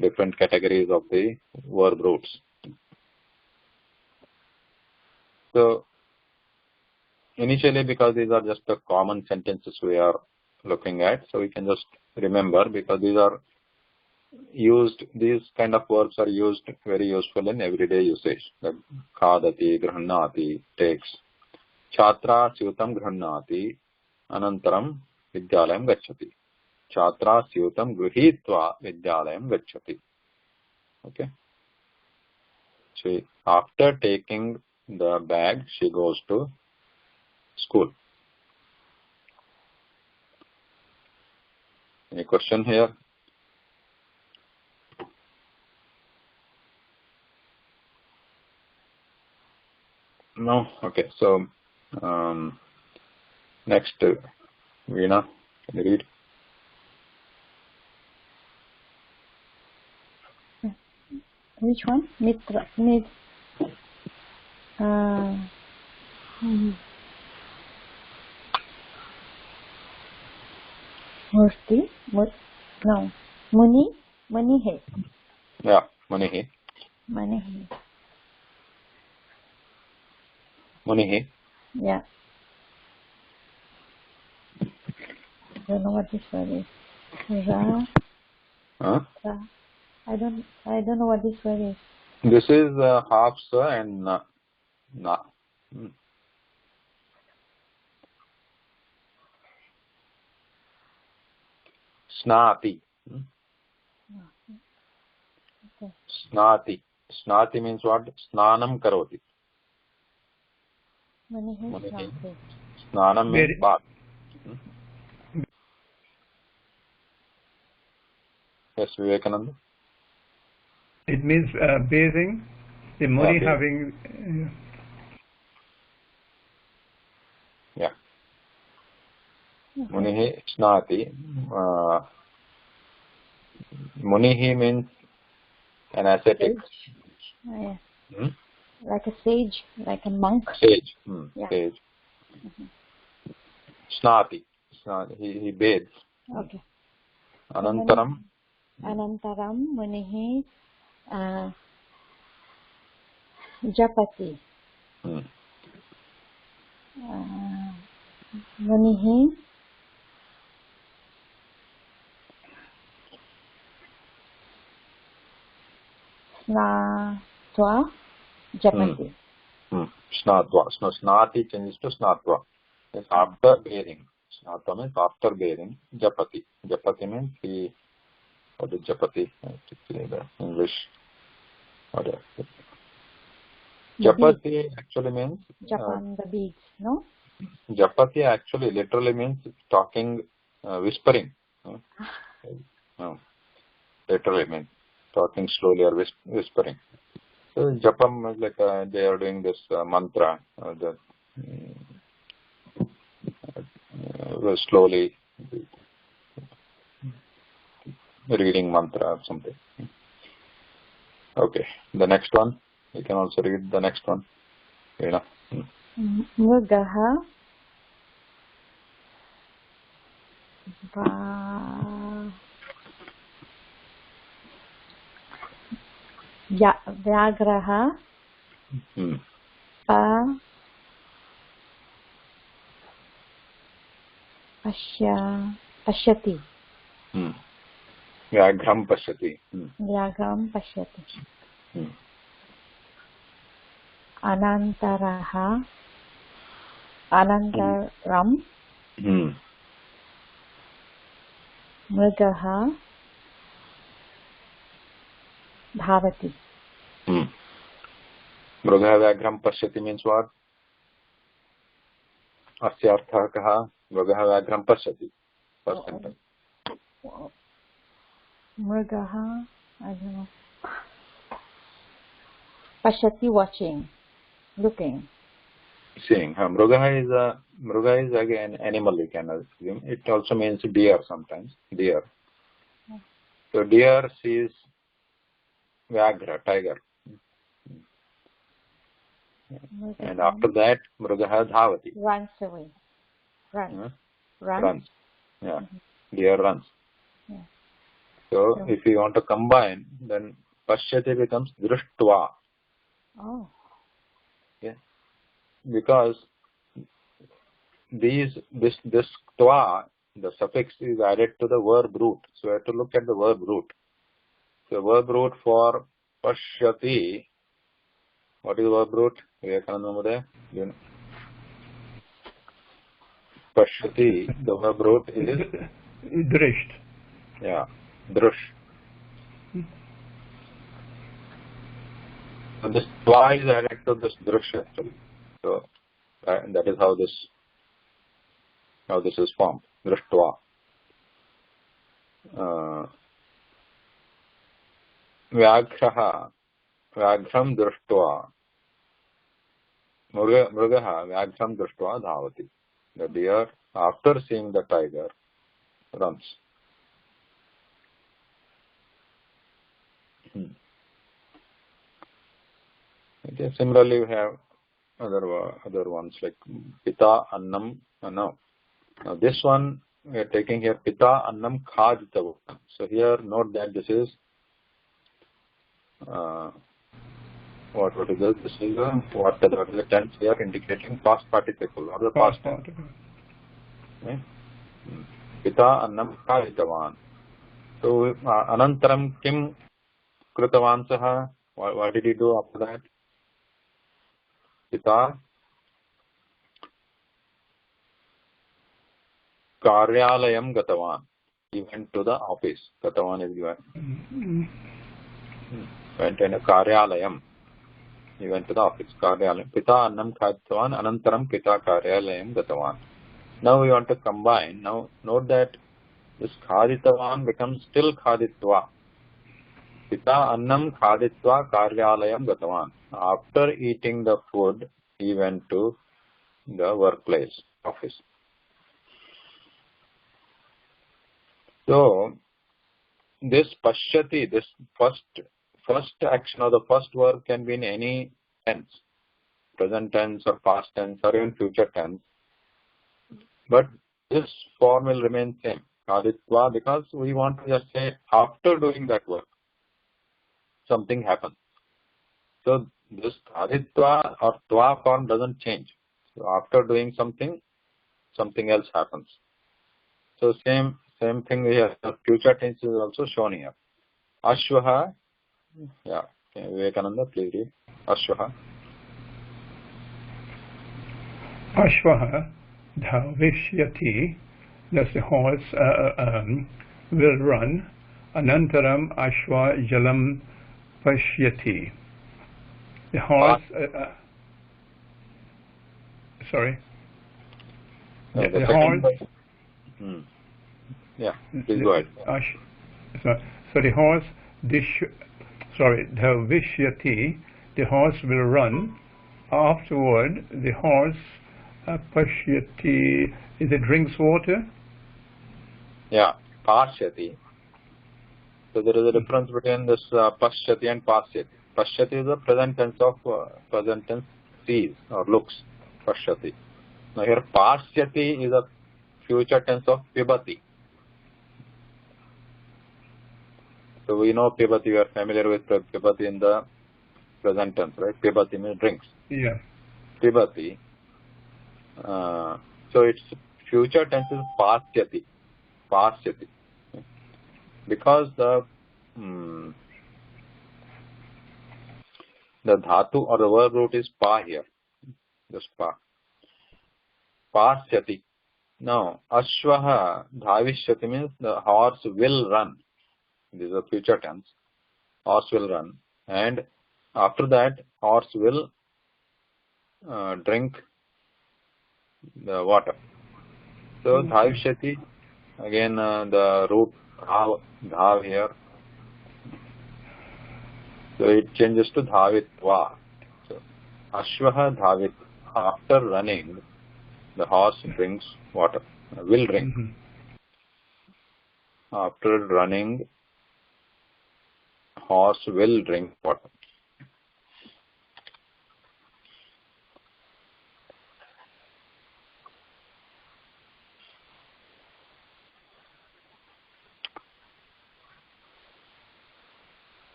different categories of the verb roots. So initially, because these are just the common sentences we are looking at, so we can just remember, because these are used, these kind of verbs are used, very useful in everyday usage. Like khadati, grannati, takes. Chhatra syutam grannati, anantaram vidyalayam gacchati. Chhatra syutam gruhitva vidyalayam gacchati. Okay. So after taking the bag, she goes to school. Any question here? No? Okay. So, next, Veena, can you read? Which one? Mitra. Murti? No. Munihe. Yeah, Munihi. Manihe. Munihi. Yeah. Don't know what this word is. Ra. Huh? Ra. I don't know what this word is. This is half sa and na. Na. Snati. Okay. Snati. Snati means what? Snanam karoti. Manihe. Munihi. Snati. Snanam means bath. Yes, Vivekananda. It means bathing. The Muni Okay. having. Yeah. Munihi snati. Munihi means an ascetic. Yeah. Hmm? Like a sage, like a monk. Sage. Yeah. Sage. Snati. Snati. He bathes. Okay. Anantaram. Anantaram Munihi Japati. Munihi Snatva Japati. Snatva. So snati changes to snatva. It's after bathing. Snatva means after bathing. Japati. Japati means he. What is Japati? I have to say the English. What is Japati actually means. Japan, the beads, no? Japati actually literally means talking, whispering. Literally means talking slowly or whispering. So Japam is like they are doing this mantra, slowly reading mantra or something. Okay, the next one. You can also read the next one. Mrugaha Vyagraha Pashyati. Vyagram pashyati. Vyagram Pashyati. Anantaraha Anantaram Mrigaha Bhavati. Mrigaha Vyaghram Pashyati means what? Asya artha kaha? Mrigaha Vyaghram Pashyati. First sentence. Mrigaha, I don't know. Pashyati, watching, looking. Seeing. Mriga is again animal, you can assume. It also means deer sometimes. Deer. So deer sees Vyaghra, tiger. And after that, Mrigaha Dhavati. Runs away. Runs. Yeah. Deer runs. Yeah. So if you want to combine, then Pashyati becomes Drishtva. Oh. Okay. Because this tva, the suffix is added to the verb root. So we have to look at the verb root. The verb root for Pashyati, what is the verb root? Vivekananda Mahoday? You know. Pashyati, the verb root is Drisht. Yeah, drush. So this twa is added to this drush actually. So that is how this is formed. Drushtva. Vyaghraha, Vyaghram Drushtva. Mrigaha, Vyaghram Drushtva Dhavati. The deer, after seeing the tiger, runs. Okay. Similarly, we have other ones like Pita Annam. No. Now this one we are taking here Pita Annam Khaditavan. So here note that this is what is this? This is what is the tense here indicating past participle or the past tense. Okay. Pita Annam Khaditavan. So Anantaram Kim Krutavan Saha. What did he do after that? Pita Karyalayam Gatavan. He went to the office. Gatavan is given. Went in a Karyalayam. He went to the office. Karyalayam. Pita Annam Khaditavan. Anantaram Pita Karyalayam Gatavan. Now we want to combine. Now note that this Khaditavan becomes still Khaditva. Pita Annam Khaditva Karyalayam Gatavan. After eating the food, he went to the workplace, office. So, this Pashyati, this first action or the first verb can be in any tense, present tense or past tense or even future tense. But this form will remain same, Khaditva, because we want to just say after doing that work, something happens. So, this Khaditva or Tva form doesn't change. So, after doing something, something else happens. So, same thing here. The future tense is also shown here. Ashwaha, yeah. Okay, Vivekananda, please read. Ashwaha. Ashwaha Dhavishyati. Thus the horse will run. Anantaram Ashwa Jalam Pashyati. The horse. Sorry. The horse. Yeah, please go ahead. So the horse, Dhavishyati, the horse will run. Afterward, the horse, Pashyati, is it drinks water? Yeah, Pashyati. So there is a difference between this Pashyati and Pasyati. Pashyati is the present tense of present tense sees or looks. Pashyati. Now here Pasyati is a future tense of Pibati. So we know Pibati, we are familiar with Pibati in the present tense, right? Pibati means drinks. Yeah. Pibati. So its future tense is Pasyati. Pasyati. Because the dhatu or the verb root is pa here. Just pa. pasyati. Now, ashvaha dhavishyati means the horse will run. This is a future tense. Horse will run. And after that, horse will drink the water. So, dhavishyati, again the root dhav here. So, it changes to dhavitva. So, ashvaha dhavit. After running, the horse drinks water, will drink. After running, horse will drink water.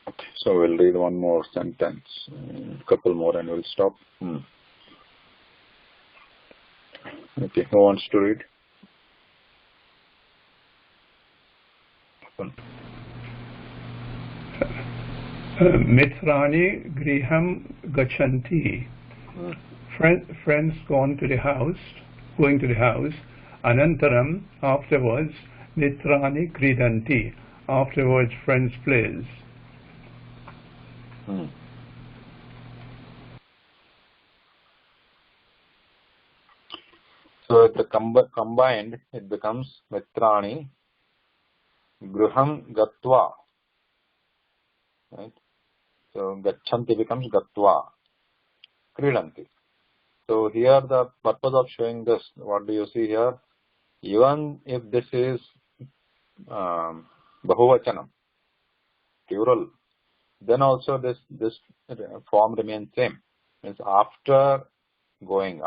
Okay, so we'll read one more sentence, couple more, and we'll stop. Okay, who wants to read? Mitrani griham gachanti. Friends going to the house. Anantaram, afterwards. Mitrani kridanti. Afterwards, friends plays. So the combined, it becomes mitrani gruham gatva. Right? So gachanti becomes gatva kridanti. So here the purpose of showing this, what do you see here? Even if this is bahuvachanam, plural, then also this form remains same. Means after doing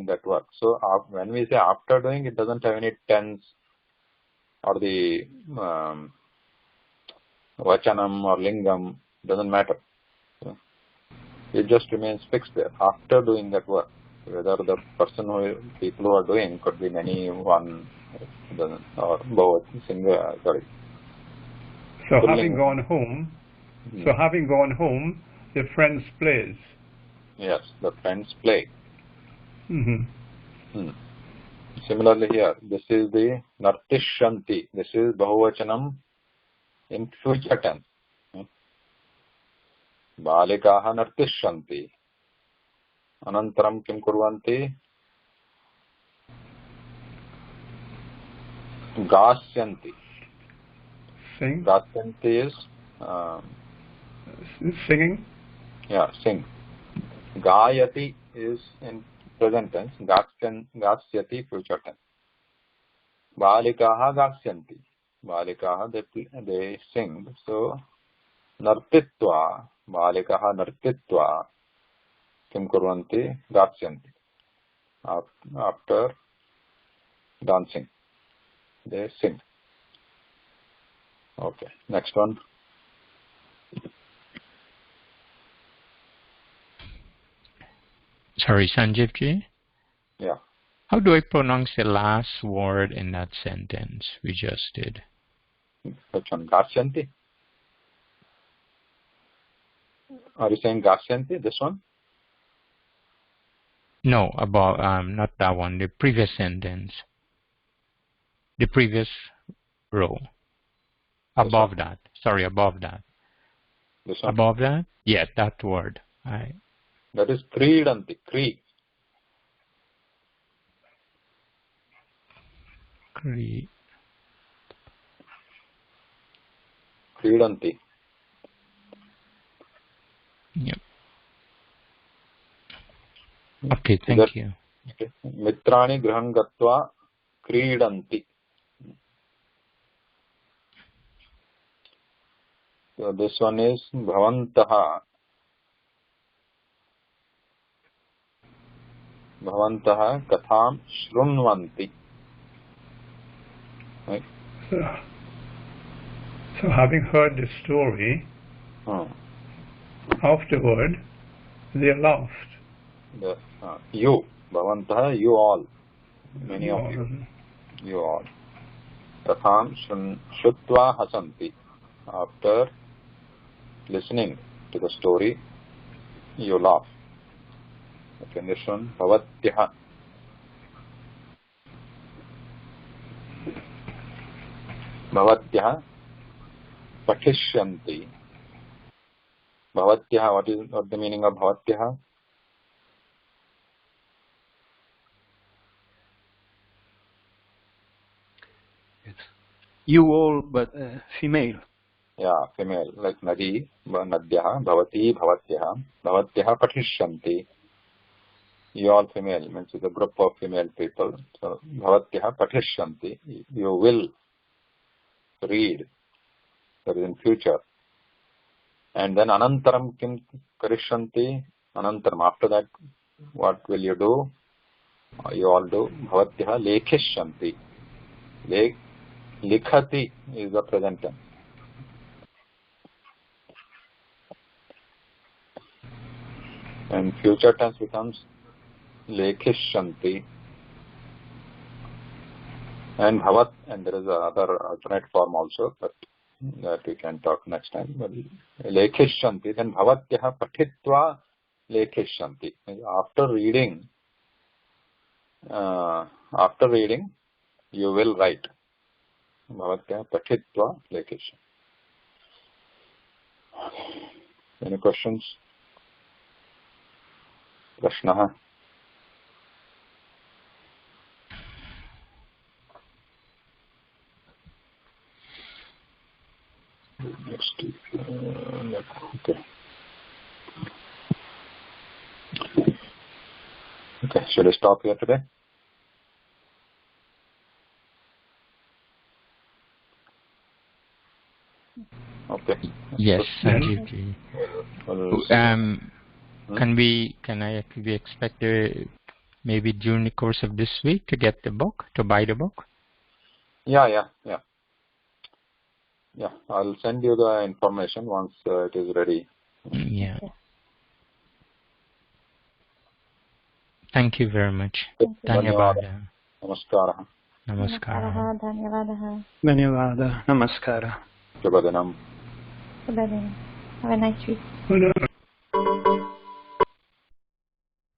that work. So when we say after doing, it doesn't have any tense or the vachanam or lingam, doesn't matter. So it just remains fixed there after doing that work. Whether the people who are doing could be many, one, or both, single, sorry. So having gone home, the friends plays. Yes, the friends play. Similarly here, this is the nartishanti. This is bahuvachanam in future tense. Balikaha nartishanti. Anantaram kim kurvanti? Gasyanti. Sing. Gasyanti is singing. Yeah, sing. Gayati is in present tense. Gasyati future tense. Balikaha gasyanti. Balikaha they sing. So nartitva. Balikaha nartitva. Kim kurvanti? Gasyanti. After dancing, they sing. Okay, next one. Sorry, Sanjeev ji? Yeah. How do I pronounce the last word in that sentence we just did? Which one? Gasyanti? Are you saying Gasyanti, this one? No, about not that one. The previous sentence. The previous row. Above that. Sorry, above that. This one? Above that? Yeah, that word. That is kridanti. Kridanti. Yep. Okay, thank you. Okay. Mitrani griham gatva kridanti. So this one is bhavantaha. Bhavantaha katham shrunvanti. Right? So having heard the story, afterward, they laughed. You, bhavantaha, you all, many of you all. Katham shutva hasanti. After listening to the story, you laugh. Okay, this one, bhavatyah. Bhavatyah patishyanti. Bhavatyah, what the meaning of bhavatyah? It's you all, but female. Yeah, female, like nadi, nadyah, bhavati, bhavatyah, bhavatyah patishyanti. You all female, means it's a group of female people. So, bhavatyah patishyanti, you will read, that is in future. And then anantaram kim karishyanti, anantaram, after that, what will you do? You all do, bhavatyah lekhishyanti. Likhati is the present tense. And future tense becomes lekhishyanti. And bhavat, and there is another alternate form also, but that we can talk next time. Lekhishyanti, then bhavatyah patitva lekhishyanti. After reading, you will write. Bhavatyah patitva lekhishyanti. Any questions? Prashnaha? Next. Okay. Okay, should I stop here today? Okay. Yes, Sanjeev. Can we expect maybe during the course of this week to get the book, to buy the book? Yeah. I'll send you the information once it is ready. Yeah. Thank you very much. Dhanyavada. Namaskara. Namaskara. Dhanyavada. Dhanyavada. Namaskara. Shubhadanam. Have a nice week.